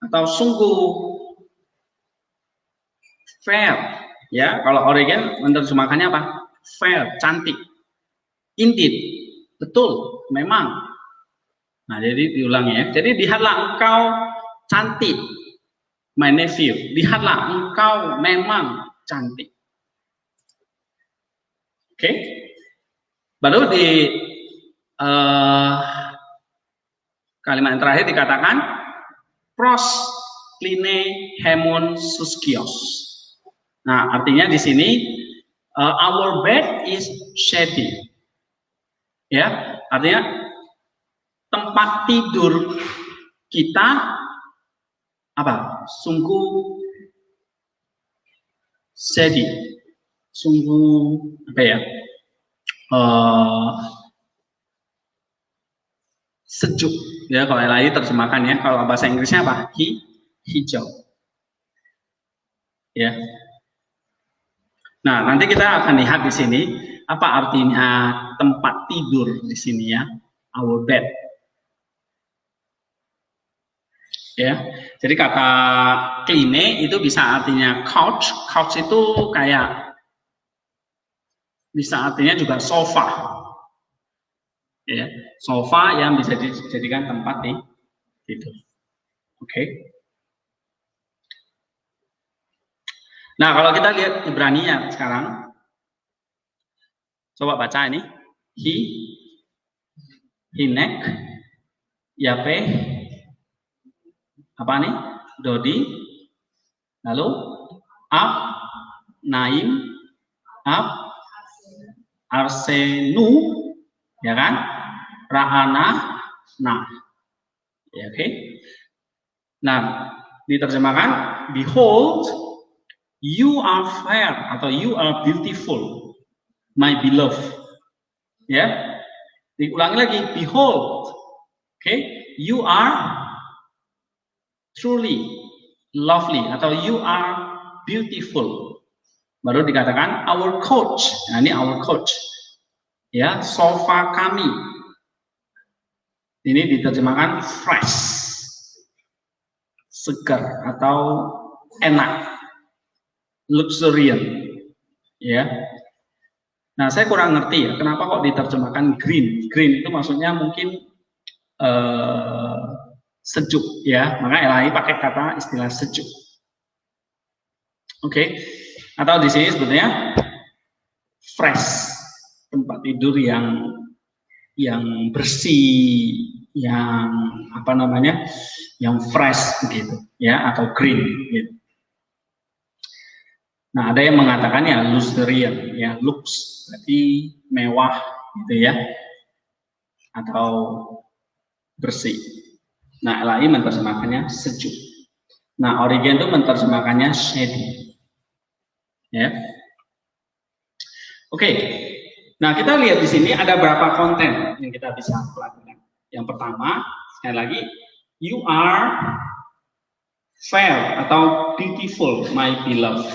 [SPEAKER 1] Atau sungguh fair. Ya, kalau Origen menerjemahkannya apa? Fair, cantik. Indeed, betul, memang. Nah, jadi diulangi ya. Jadi lihatlah engkau cantik, my nephew. Lihatlah engkau memang cantik. Oke. Baru di kalimat yang terakhir dikatakan pros kline hemon suskios. Nah, artinya di sini our bed is shady. Ya, artinya tempat tidur kita apa? Sungguh shady, sungguh apa ya? Sejuk ya, kalau lain terjemahkan ya. Kalau bahasa Inggrisnya apa? Hijau. Ya. Nah, nanti kita akan lihat di sini apa artinya tempat tidur di sini ya, our bed. Ya, jadi kata kline itu bisa artinya couch. Couch itu kayak bisa artinya juga sofa. Ya, sofa yang bisa dijadikan tempat tidur. Oke. Nah, kalau kita lihat Ibraninya sekarang, coba baca ini. Hinek, yape, apa nih? Dodi, lalu Ab, Naim, Ab, Arsenu, ya kan? Rahana, nah, ya, oke. Nah, diterjemahkan, behold, you are fair atau you are beautiful, my beloved. Ya, diulangi lagi, behold, oke, you are truly lovely atau you are beautiful. Baru dikatakan our coach. Nah, ini our coach. Ya, sofa kami. Ini diterjemahkan fresh, segar atau enak, luxuriant. Ya. Nah, saya kurang ngerti ya, kenapa kok diterjemahkan green. Green itu maksudnya mungkin sejuk ya, maka LAI pakai kata istilah sejuk. Oke. Atau di sini sebetulnya fresh, tempat tidur yang bersih, yang apa namanya, yang fresh gitu ya, atau green gitu. Nah, ada yang mengatakan ya luxuriant, ya lux, berarti mewah gitu ya, atau bersih. Nah, LAI menerjemahkannya sejuk. Nah, Origen itu menerjemahkannya shady. Ya. Oke. Nah, kita lihat di sini ada berapa konten yang kita bisa pelajari. Yang pertama, sekali lagi, you are fair atau beautiful, my beloved.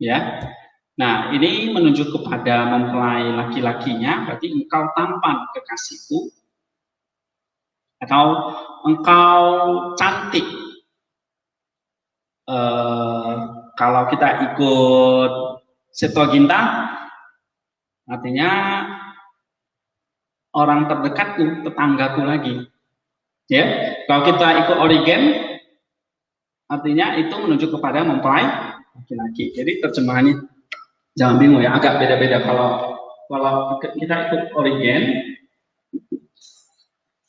[SPEAKER 1] Ya. Nah, ini menunjuk kepada mempelai laki-lakinya, berarti engkau tampan kekasihku, atau engkau cantik. Kalau kita ikut Septuaginta, artinya orang terdekatku, tetanggaku lagi. Ya, kalau kita ikut Origen, artinya itu menunjuk kepada mempelai laki-laki. Jadi terjemahannya jangan bingung ya, agak beda-beda. Kalau kita ikut Origen,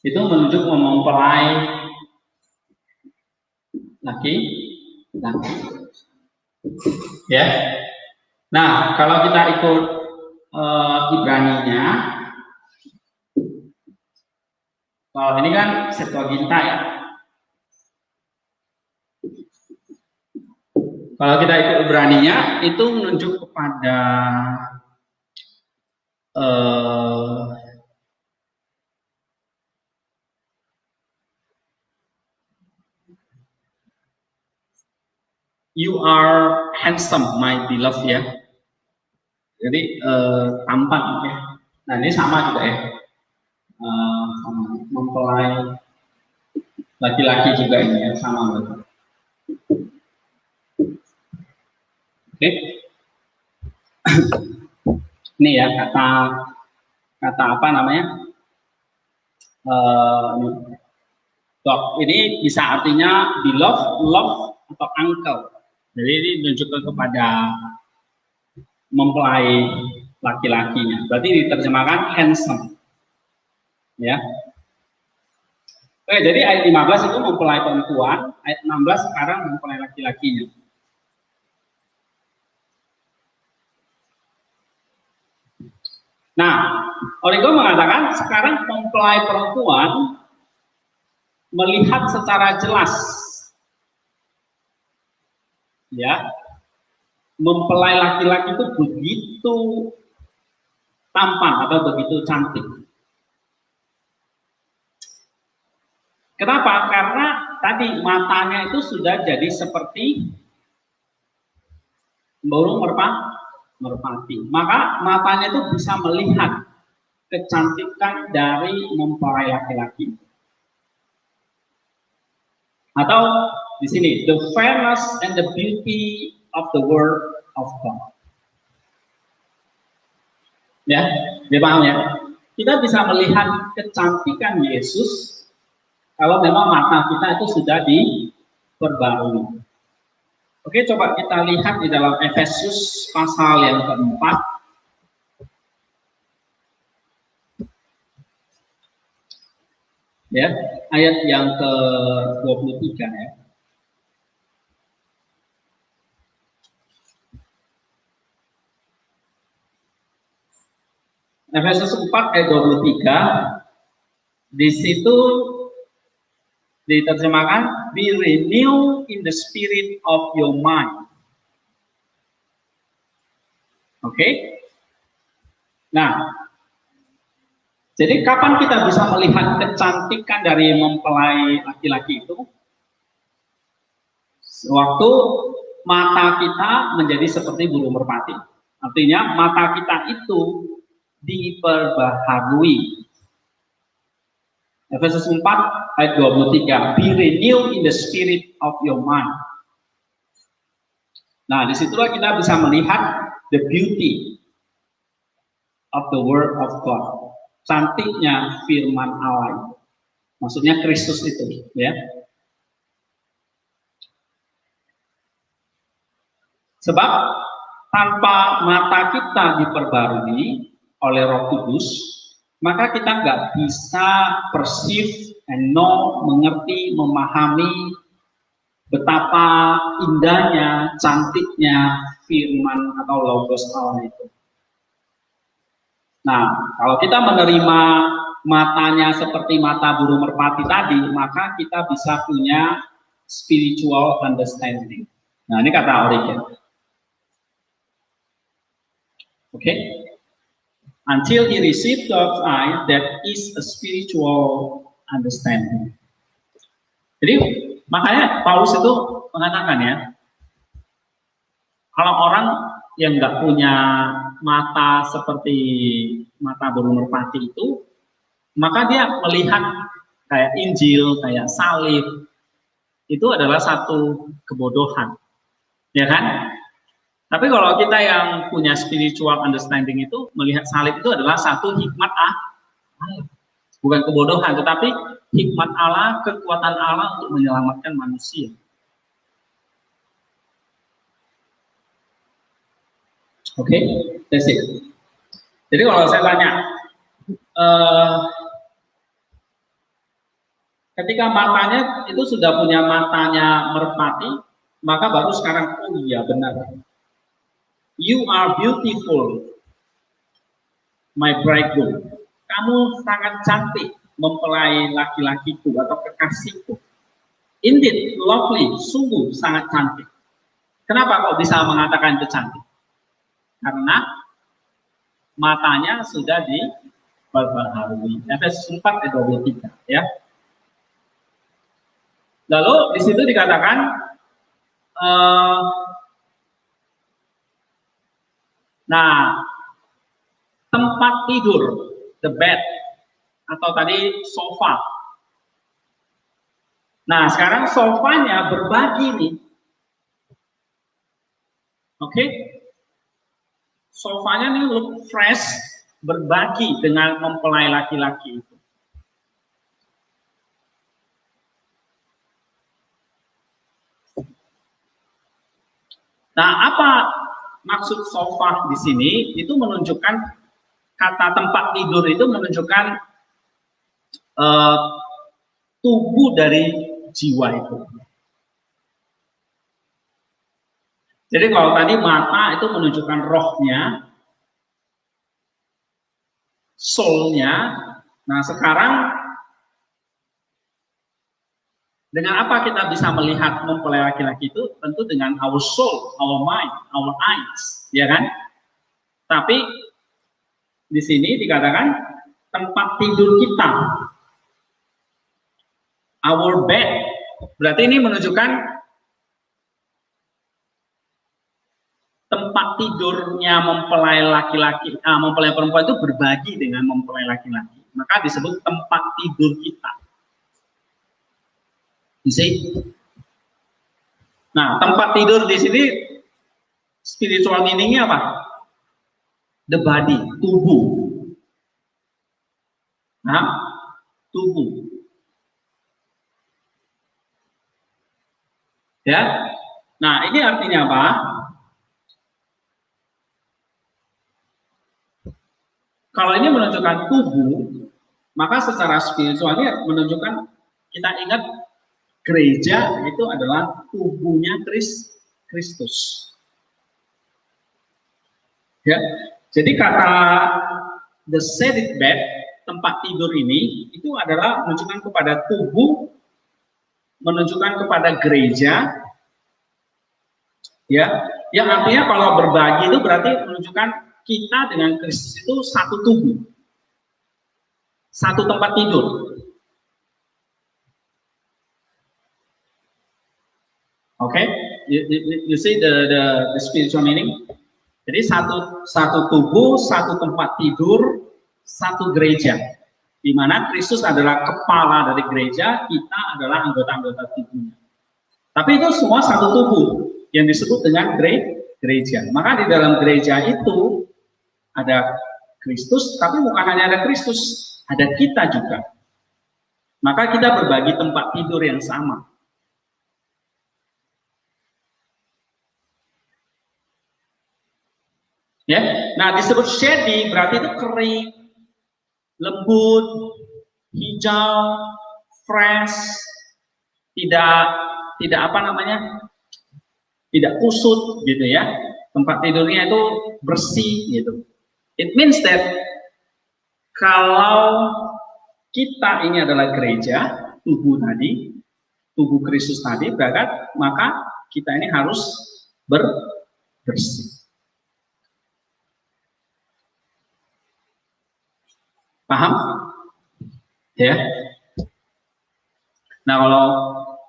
[SPEAKER 1] itu menunjuk mempelai laki-laki. Ya. Nah, kalau kita ikut Ibraninya, kalau ini kan Septuaginta ya. Kalau kita ikut Ibraninya, itu menunjuk kepada you are handsome, my beloved ya. Jadi tampan ya. Nah, ini sama juga ya. Mempelai laki-laki juga ini ya, sama betul. Oke. Ini ya kata apa namanya? Ini bisa artinya beloved, love atau uncle. Jadi ini menunjukkan kepada mempelai laki-lakinya. Berarti diterjemahkan handsome. Ya. Oke, jadi ayat 15 itu mempelai perempuan, ayat 16 sekarang mempelai laki-lakinya. Nah, Origen mengatakan sekarang mempelai perempuan melihat secara jelas, ya, mempelai laki-laki itu begitu tampan atau begitu cantik. Kenapa? Karena tadi matanya itu sudah jadi seperti burung merpati. Maka matanya itu bisa melihat kecantikan dari mempelai laki-laki. Atau di sini, the fairness and the beauty of the word of God. Ya, dia paham ya? Kita bisa melihat kecantikan Yesus kalau memang mata kita itu sudah diperbarui. Oke, coba kita lihat di dalam Efesus pasal yang keempat. Ya, ayat yang ke-23 ya. Efesus 4 ayat 23. Di situ diterjemahkan be renewed in the spirit of your mind. Oke. Nah, jadi kapan kita bisa melihat kecantikan dari mempelai laki-laki itu? Waktu mata kita menjadi seperti burung merpati. Artinya mata kita itu diperbaharui. Efesus 4 ayat 23. Be renewed in the spirit of your mind. Nah, disitulah kita bisa melihat the beauty of the word of God. Cantiknya firman Allah. Maksudnya Kristus itu, ya. Sebab tanpa mata kita diperbarui oleh Roh Kudus, maka kita nggak bisa perceive and know, mengerti, memahami betapa indahnya, cantiknya firman atau logos Allah itu. Nah, kalau kita menerima matanya seperti mata burung merpati tadi, maka kita bisa punya spiritual understanding. Nah, ini kata Origen. Okay? Until he received God's eye, that is a spiritual understanding. Jadi, makanya Paulus itu mengatakan ya, kalau orang yang nggak punya mata seperti mata burung merpati itu, maka dia melihat kayak Injil, kayak salib, itu adalah satu kebodohan, ya kan? Tapi kalau kita yang punya spiritual understanding itu, melihat salib itu adalah satu hikmat Allah. Bukan kebodohan, tetapi hikmat Allah, kekuatan Allah untuk menyelamatkan manusia. Oke, that's it. Jadi kalau saya tanya, ketika matanya itu sudah punya matanya merpati, maka baru sekarang, oh iya benar. You are beautiful, my bridegroom. Kamu sangat cantik, mempelai laki-lakiku atau kekasihku. Indeed, lovely, sungguh sangat cantik. Kenapa kok bisa mengatakan itu cantik? Karena matanya sudah diperbaharui. Efesus 4 ayat 23, ya. Lalu di situ dikatakan, nah, tempat tidur, the bed, atau tadi sofa. Nah, sekarang sofanya berbagi nih. Oke? Sofanya nih look fresh, berbagi dengan mempelai laki-laki itu. Nah, apa maksud sofa di sini? Itu menunjukkan, kata tempat tidur itu menunjukkan tubuh dari jiwa itu. Jadi kalau tadi mata itu menunjukkan rohnya, soul-nya. Nah, sekarang dengan apa kita bisa melihat mempelai laki-laki itu? Tentu dengan our soul, our mind, our eyes, ya kan? Tapi di sini dikatakan tempat tidur kita, our bed. Berarti ini menunjukkan tempat tidurnya mempelai laki-laki, mempelai perempuan itu berbagi dengan mempelai laki-laki. Maka disebut tempat tidur kita. Nah, tempat tidur di sini spiritual meaning-nya apa? The body, tubuh. Nah, tubuh. Ya. Nah, ini artinya apa? Kalau ini menunjukkan tubuh, maka secara spiritualnya menunjukkan, kita ingat gereja itu adalah tubuhnya Kristus. Ya, jadi kata the seated bed, tempat tidur ini, itu adalah menunjukkan kepada tubuh, menunjukkan kepada gereja, ya, yang artinya kalau berbagi itu berarti menunjukkan kita dengan Kristus itu satu tubuh, satu tempat tidur. Okay, you see the spiritual meaning. Jadi satu tubuh, satu tempat tidur, satu gereja. Di mana Kristus adalah kepala dari gereja, kita adalah anggota-anggota tubuhnya. Tapi itu semua satu tubuh yang disebut dengan gereja. Maka di dalam gereja itu ada Kristus, tapi bukan hanya ada Kristus, ada kita juga. Maka kita berbagi tempat tidur yang sama. Ya, nah disebut shady berarti itu kering, lembut, hijau, fresh, tidak apa namanya, tidak kusut gitu ya. Tempat tidurnya itu bersih gitu. It means that kalau kita ini adalah gereja, tubuh tadi, tubuh Kristus tadi, berarti maka kita ini harus bersih. Paham? Ya. Nah, kalau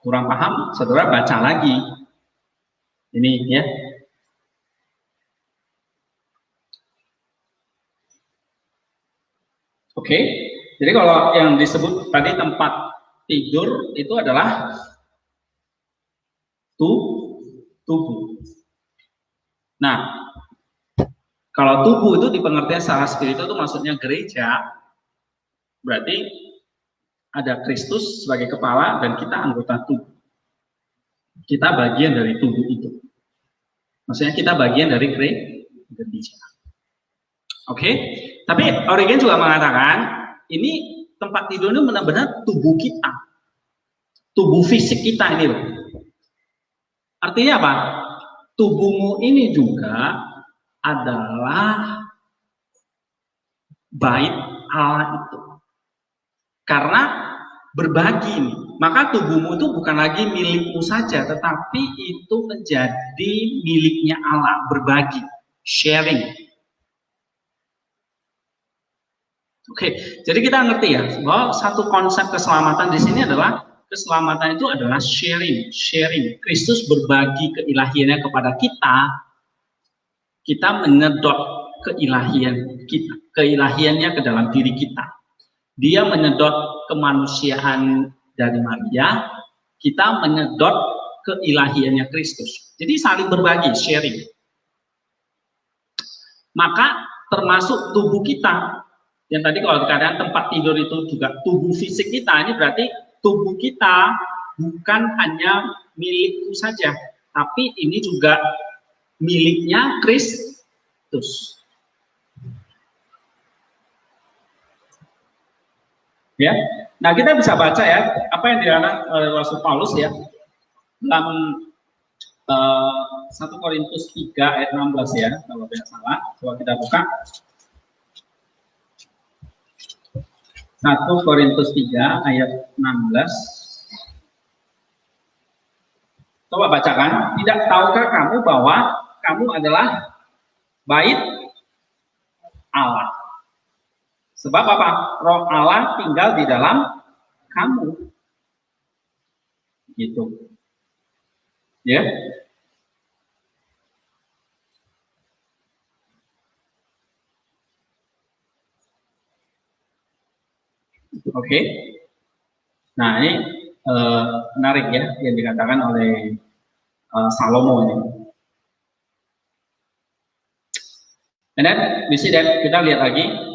[SPEAKER 1] kurang paham, saudara baca lagi. Ini ya. Oke. Jadi kalau yang disebut tadi tempat tidur itu adalah tubuh. Nah, kalau tubuh itu di pengertian secara spiritual itu maksudnya gereja. Berarti ada Kristus sebagai kepala dan kita anggota tubuh. Kita bagian dari tubuh itu. Maksudnya kita bagian dari gereja. Oke? Tapi Origen juga mengatakan ini tempat tidur ini benar-benar tubuh kita. Tubuh fisik kita ini loh. Artinya apa? Tubuhmu ini juga adalah bait Allah itu. Karena berbagi nih, maka tubuhmu itu bukan lagi milikmu saja, tetapi itu menjadi miliknya Allah, berbagi, sharing. Oke, jadi kita ngerti ya, bahwa satu konsep keselamatan di sini adalah keselamatan itu adalah sharing. Kristus berbagi keilahiannya kepada kita menyedot keilahiannya ke dalam diri kita. Dia menyedot kemanusiaan dari Maria, kita menyedot keilahiannya Kristus. Jadi saling berbagi, sharing. Maka termasuk tubuh kita, yang tadi kalau dikatakan tempat tidur itu juga tubuh fisik kita, ini berarti tubuh kita bukan hanya milikku saja, tapi ini juga miliknya Kristus. Ya, nah kita bisa baca ya apa yang dikatakan oleh Rasul Paulus ya dalam 1 Korintus 3 ayat 16 ya, kalau tidak salah. Coba kita buka 1 Korintus 3 ayat 16. Coba bacakan. Tidak tahukah kamu bahwa kamu adalah bait Allah? Sebab apa? Roh Allah tinggal di dalam kamu. Gitu. Ya. Oke. Nah, ini menarik ya yang dikatakan oleh Salomo ini. And then, we see that, kita lihat lagi.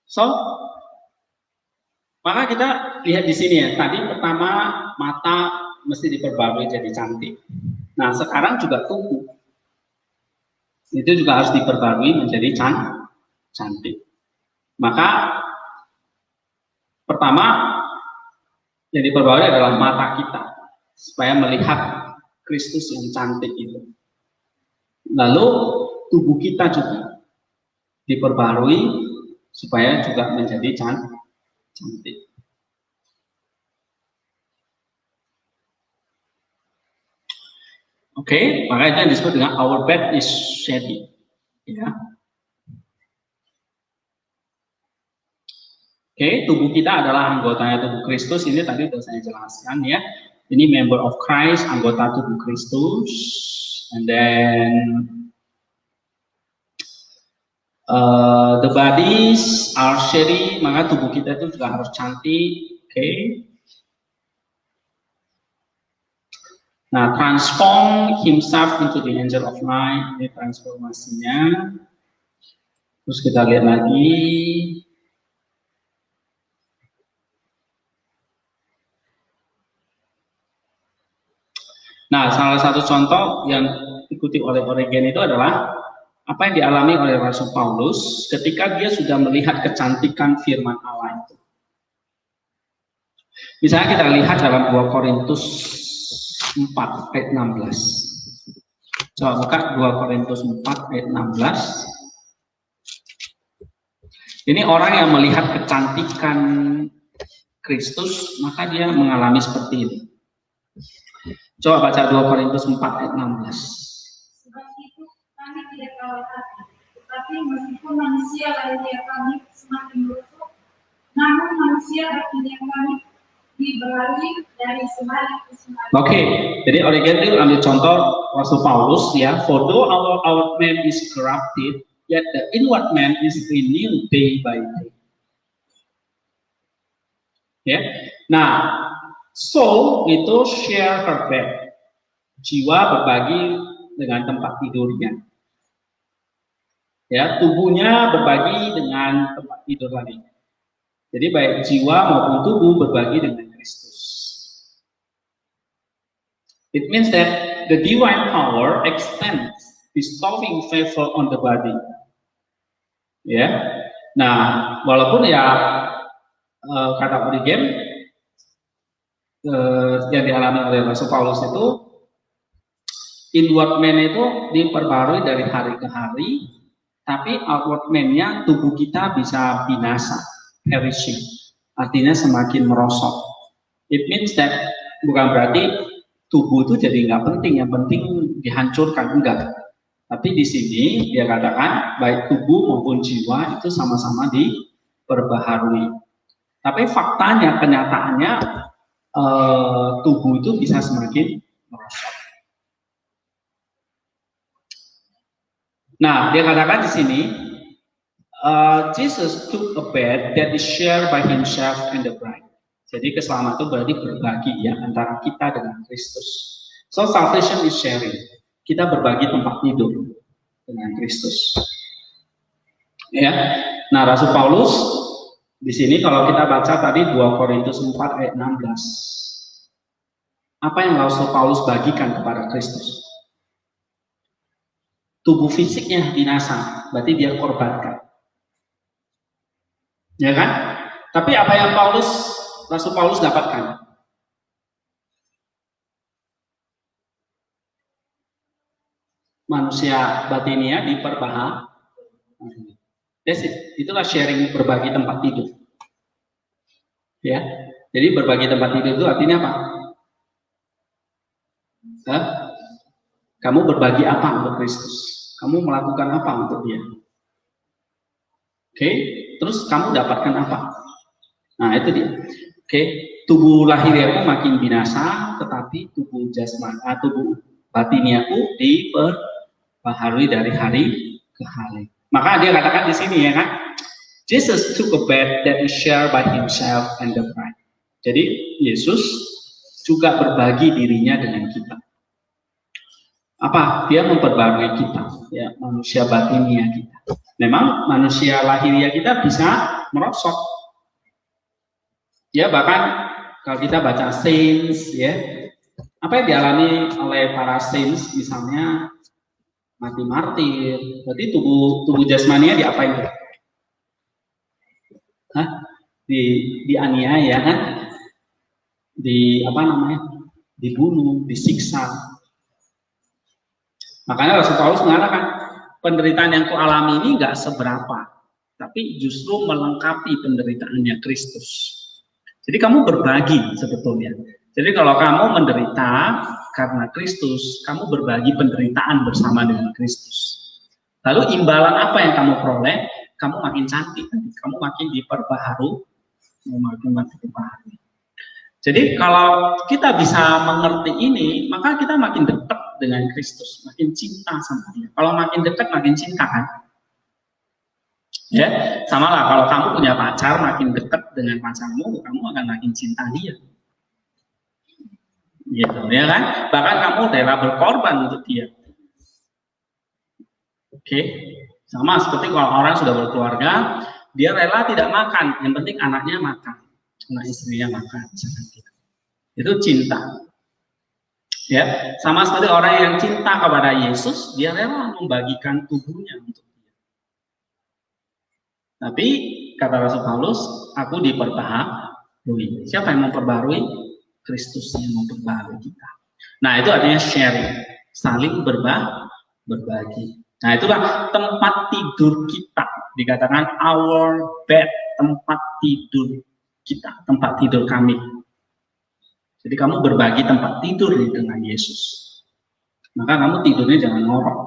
[SPEAKER 1] So, maka kita lihat di sini ya. Tadi pertama mata mesti diperbarui jadi cantik. Nah, sekarang juga tubuh itu juga harus diperbarui menjadi cantik. Maka pertama yang diperbarui adalah mata kita supaya melihat Kristus yang cantik itu. Lalu tubuh kita juga diperbarui supaya juga menjadi cantik. Oke, maka itu yang disebut dengan our bed is shady. Ya. Oke, tubuh kita adalah anggotanya tubuh Kristus. Ini tadi sudah saya jelaskan ya. Ini member of Christ, anggota tubuh Kristus. And then the bodies are shady, maka tubuh kita itu juga harus cantik. Oke. Nah, transform himself into the angel of light. Ini transformasinya. Terus kita lihat lagi. Nah, salah satu contoh yang diikuti oleh Origen itu adalah apa yang dialami oleh Rasul Paulus ketika dia sudah melihat kecantikan firman Allah itu. Misalnya kita lihat dalam 2 Korintus 4 ayat 16. Coba buka 2 Korintus 4 ayat 16. Ini orang yang melihat kecantikan Kristus, maka dia mengalami seperti ini. Coba baca 2 Korintus 4 ayat 16.
[SPEAKER 2] Sebab itu kami tidak kawal hati, tetapi meskipun manusia lahiriah kami semakin busuk, namun manusia batiniah kami diberari dari sehari ke sehari. Oke,
[SPEAKER 1] jadi Origen itu ambil contoh Rasul Paulus ya. For though our outward man is corrupted, yet the inward man is renewed day by day. Ya, nah. Soul itu share her bed. Jiwa berbagi dengan tempat tidurnya. Ya, tubuhnya berbagi dengan tempat tidur lagi. Jadi baik jiwa maupun tubuh berbagi dengan Kristus. It means that the divine power extends bestowing favor on the body. Ya. Nah, walaupun ya kata Origen yang dialami oleh Rasul Paulus itu inward man itu diperbarui dari hari ke hari, tapi outward man-nya tubuh kita bisa binasa, perishing, artinya semakin merosot. It means that bukan berarti tubuh itu jadi nggak penting, yang penting dihancurkan, enggak. Tapi di sini dia katakan baik tubuh maupun jiwa itu sama-sama diperbaharui. Tapi faktanya, kenyataannya tubuh itu bisa semakin merosot. Nah, dia katakan di sini, Jesus took a bed that is shared by himself and the bride. Jadi keselamatan itu berarti berbagi ya antara kita dengan Kristus. So salvation is sharing. Kita berbagi tempat tidur dengan Kristus. Ya. Nah, Rasul Paulus di sini kalau kita baca tadi 2 Korintus 4 ayat 16. Apa yang Rasul Paulus bagikan kepada Kristus? Tubuh fisiknya binasa, berarti dia korbankan. Ya kan? Tapi apa yang Rasul Paulus dapatkan? Manusia batinia diperbaharui. That's it. Itulah sharing, berbagi tempat tidur. Ya. Jadi berbagi tempat tidur itu artinya apa? Kamu berbagi apa untuk Kristus? Kamu melakukan apa untuk Dia? Oke. Terus kamu dapatkan apa? Nah, itu dia. Oke. Tubuh lahiriaku makin binasa, tetapi tubuh jasmani, tubuh batiniaku diperbaharui dari hari ke hari. Maka dia katakan di sini ya kan, Jesus took a bed that is shared by himself and the bride. Jadi Yesus juga berbagi dirinya dengan kita. Apa? Dia memperbarui kita, ya manusia batinia kita. Memang manusia lahiriah kita bisa merosot. Ya bahkan kalau kita baca saints, ya apa yang dialami oleh para saints, misalnya mati martir, berarti tubuh jasmaninya diapain? Dianiaya kan? Dibunuh, disiksa. Makanya Rasul Paulus mengatakan penderitaan yang kualami ini nggak seberapa, tapi justru melengkapi penderitaannya Kristus. Jadi kamu berbagi sebetulnya. Jadi kalau kamu menderita karena Kristus, kamu berbagi penderitaan bersama dengan Kristus. Lalu imbalan apa yang kamu peroleh? Kamu makin cantik, kamu makin diperbaharui, mati kepahari. Jadi kalau kita bisa mengerti ini, maka kita makin dekat dengan Kristus, makin cinta sama Dia. Kalau makin dekat, makin cinta kan? Ya, sama lah kalau kamu punya pacar, makin dekat dengan pacarmu, kamu akan makin cinta dia. Gitu, ya kan? Bahkan kamu rela berkorban untuk dia. Oke, sama seperti kalau orang sudah berkeluarga, dia rela tidak makan, yang penting anaknya makan, anak istrinya makan, itu cinta. Ya, sama seperti orang yang cinta kepada Yesus, dia rela membagikan tubuhnya untuk dia. Tapi kata Rasul Paulus, aku diperbaharui. Siapa yang memperbaharui? Kristus yang memperbaharui kita. Nah, itu artinya sharing, saling berbagi. Nah, itulah tempat tidur kita, dikatakan our bed, tempat tidur kita, tempat tidur kami. Jadi kamu berbagi tempat tidur dengan Yesus. Maka kamu tidurnya jangan ngorok.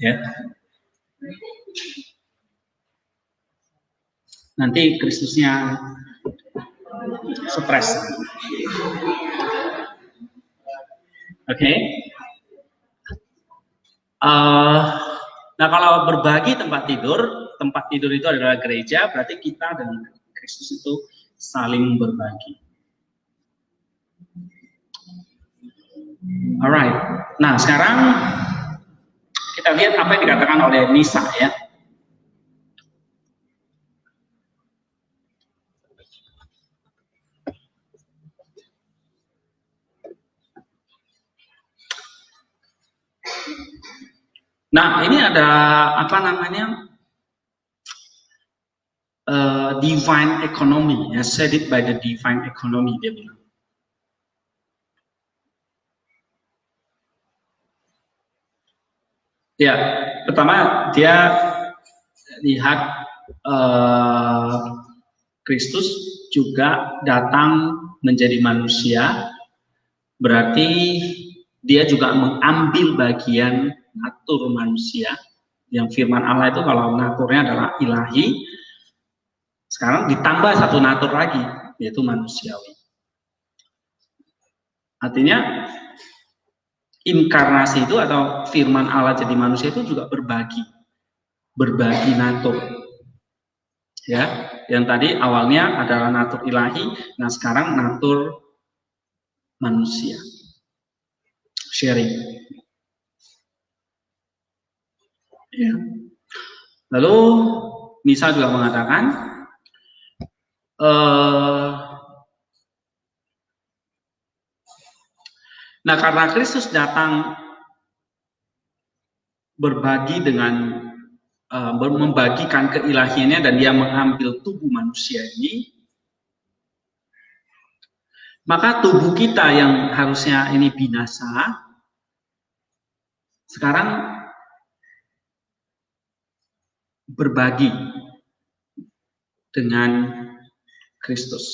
[SPEAKER 1] Ya. Nanti Kristusnya stres. Oke. Nah, kalau berbagi tempat tidur itu adalah gereja, berarti kita dan Kristus itu saling berbagi. Alright. Nah, sekarang kita lihat apa yang dikatakan oleh Nisa ya. Nah, ini ada apa namanya? Divine economy, ya, said it by the divine economy, dia bilang. Ya, pertama dia lihat Kristus juga datang menjadi manusia, berarti dia juga mengambil bagian natur manusia. Yang firman Allah itu kalau naturnya adalah ilahi, sekarang ditambah satu natur lagi, yaitu manusiawi. Artinya inkarnasi itu atau firman Allah jadi manusia itu juga berbagi natur. Ya, yang tadi awalnya adalah natur ilahi, nah sekarang natur manusia. Sharing. Ya. Lalu Nisa juga mengatakan nah, karena Kristus datang berbagi dengan membagikan keilahiannya dan dia mengambil tubuh manusia ini, maka tubuh kita yang harusnya ini binasa sekarang berbagi dengan Kristus.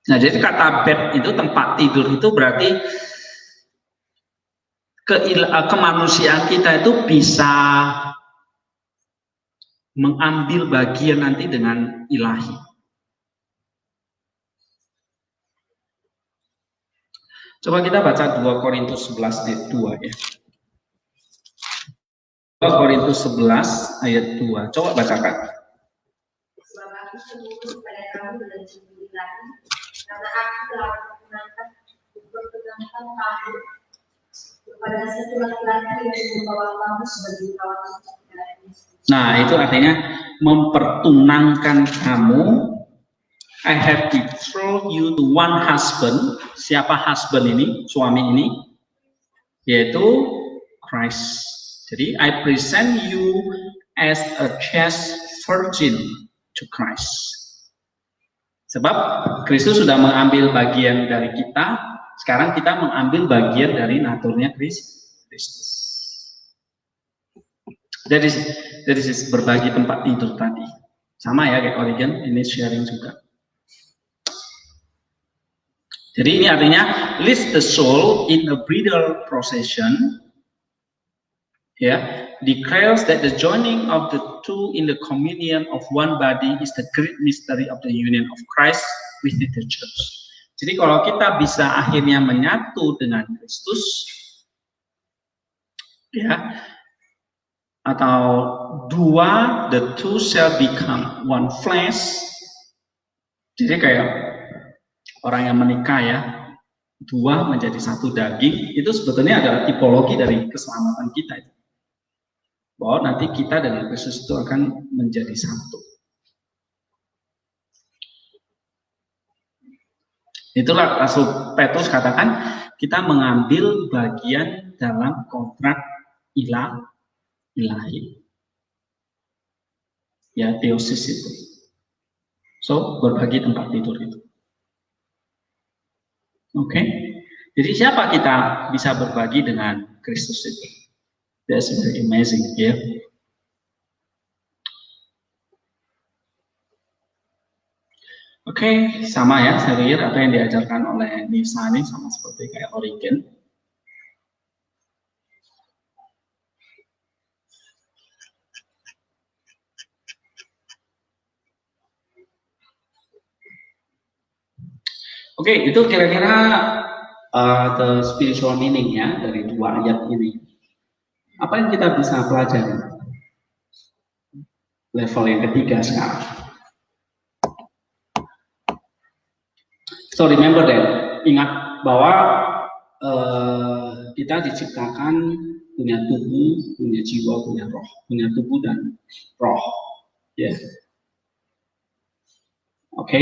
[SPEAKER 1] Nah, jadi kata bed itu tempat tidur itu berarti kemanusiaan kita itu bisa mengambil bagian nanti dengan ilahi. Coba kita baca 2 Korintus 11 ayat 2 ya. 2 Korintus 11 ayat 2. Coba bacakan.
[SPEAKER 3] Sebab aku sungguh pada kamu dan sungguh lagi, karena aku telah memperkenalkan kamu kepada satu laki-laki yang membawa kamu sebagai kawan secara Kristus.
[SPEAKER 1] Nah, itu artinya mempertunangkan kamu. I have betrothed you to one husband. Siapa husband ini? Suami ini, yaitu Christ. Jadi, I present you as a chaste virgin to Christ. Sebab Kristus sudah mengambil bagian dari kita, sekarang kita mengambil bagian dari naturnya Kristus. Dari berbagi tempat tidur tadi. Sama ya kayak Origen, ini sharing juga. Jadi ini artinya leads the soul in a bridal procession. Declares that the joining of the two in the communion of one body is the great mystery of the union of Christ with the church. Jadi kalau kita bisa akhirnya menyatu dengan Kristus, atau dua, the two shall become one flesh. Jadi kayak orang yang menikah dua menjadi satu daging, itu sebetulnya adalah tipologi dari keselamatan kita. Bahwa nanti kita dengan Kristus itu akan menjadi satu. Itulah Rasul Petrus katakan, kita mengambil bagian dalam kontrak ilahi. Theosis itu. So, berbagi tempat tidur itu. Oke. Jadi siapa kita bisa berbagi dengan Kristus itu? That's very amazing, Oke, sama saya pikir apa yang diajarkan oleh Nisa ini sama seperti kayak Origen. Oke, itu kira-kira the spiritual meaning dari dua ayat ini. Apa yang kita bisa pelajari? Level yang ketiga sekarang. So remember that, ingat bahwa kita diciptakan punya tubuh, punya jiwa, punya roh, punya tubuh dan roh. Oke.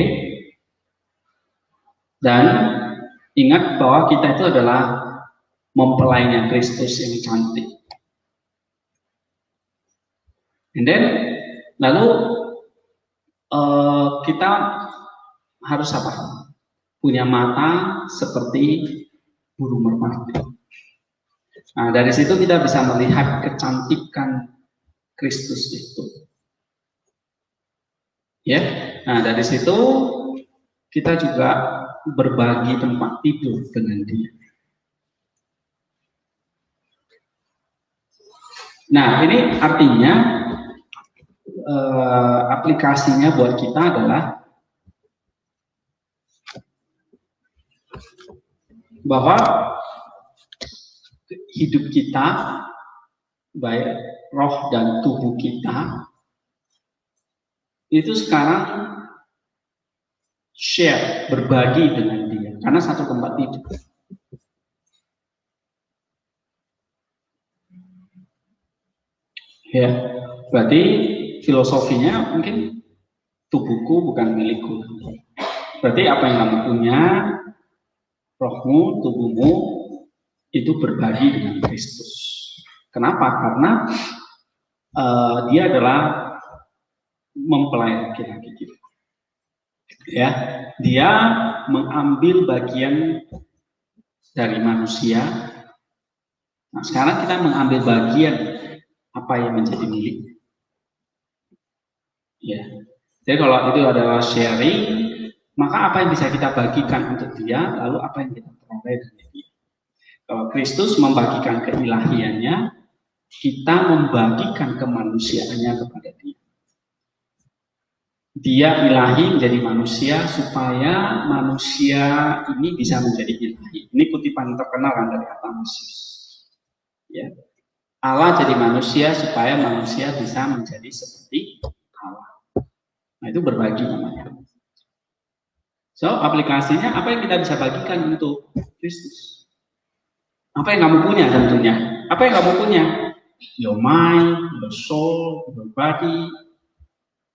[SPEAKER 1] Dan ingat bahwa kita itu adalah mempelainya Kristus yang cantik. And then, lalu kita harus apa? Punya mata seperti burung merpati. Nah, dari situ kita bisa melihat kecantikan Kristus itu. Nah, dari situ kita juga berbagi tempat tidur dengan Dia. Nah, ini artinya aplikasinya buat kita adalah bahwa hidup kita, baik roh dan tubuh kita, itu sekarang share, berbagi dengan Dia, karena satu tempat tidur. Berarti filosofinya mungkin tubuhku bukan milikku. Berarti apa yang kamu punya, rohmu, tubuhmu, itu berbagi dengan Kristus. Kenapa? Karena Dia adalah mempelai laki-laki kita. Dia mengambil bagian dari manusia. Nah, sekarang kita mengambil bagian apa yang menjadi milik. Jadi kalau itu adalah sharing, maka apa yang bisa kita bagikan untuk Dia, lalu apa yang kita peroleh dari Dia. Kalau Kristus membagikan keilahiannya, kita membagikan kemanusiaannya kepada Dia. Dia ilahi menjadi manusia supaya manusia ini bisa menjadi ilahi. Ini kutipan terkenal dari Athanasius. Allah jadi manusia supaya manusia bisa menjadi seperti Allah. Nah, itu berbagi namanya. So, aplikasinya apa yang kita bisa bagikan untuk Kristus? Apa yang kamu punya tentunya? Apa yang kamu punya? Your mind, your soul, your body.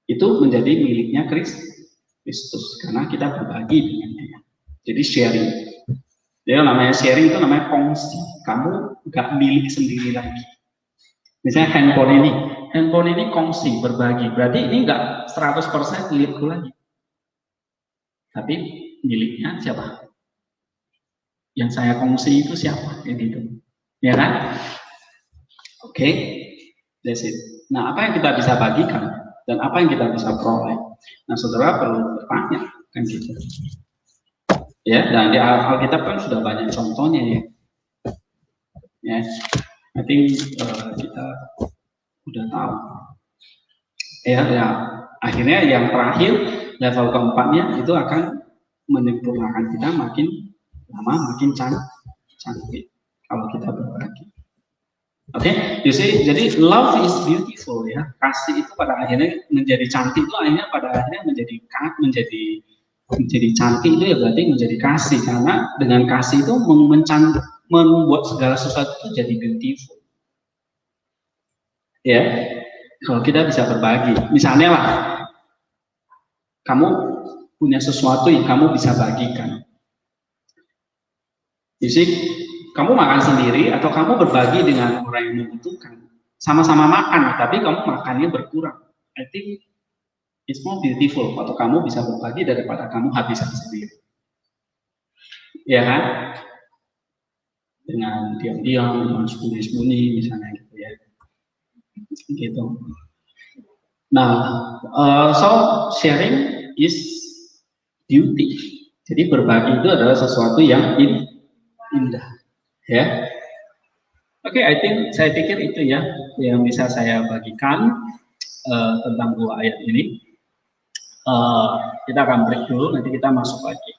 [SPEAKER 1] Itu menjadi miliknya Kristus. Karena kita berbagi dengan Dia. Jadi sharing. Jadi namanya sharing itu namanya kongsi. Kamu nggak milik sendiri lagi. Misalnya handphone ini kongsi, berbagi. Berarti ini nggak 100% milikku lagi. Tapi miliknya siapa? Yang saya kongsi itu siapa? Gitu. Ya kan? Oke. That's it. Nah, apa yang kita bisa bagikan dan apa yang kita bisa peroleh? Nah, saudara perlu bertanya kan gitu. Ya, dan di Alkitab kan sudah banyak contohnya ya. Ya, I think kita udah tahu. Ya, akhirnya yang terakhir level keempatnya itu akan menyempurnakan kita makin lama makin cantik kalau kita berbagi. Oke, jadi love is beautiful ya. Kasih itu pada akhirnya menjadi cantik itu akhirnya pada akhirnya menjadi cantik itu ya berarti menjadi kasih, karena dengan kasih itu membuat segala sesuatu itu jadi beautiful. Ya, kalau kita bisa berbagi, misalnya lah, kamu punya sesuatu yang kamu bisa bagikan. Jadi kamu makan sendiri atau kamu berbagi dengan orang yang membutuhkan, sama-sama makan, tapi kamu makannya berkurang. I think it's more beautiful atau kamu bisa berbagi daripada kamu habisan sendiri. Ya kan? Dengan diam-diam, dengan sembunyi-sembunyi misalnya gitu ya. Gitu. Nah, so sharing is beauty. Jadi berbagi itu adalah sesuatu yang indah, ya. Oke, saya pikir itu ya yang bisa saya bagikan tentang dua ayat ini. Kita akan break dulu, nanti kita masuk lagi.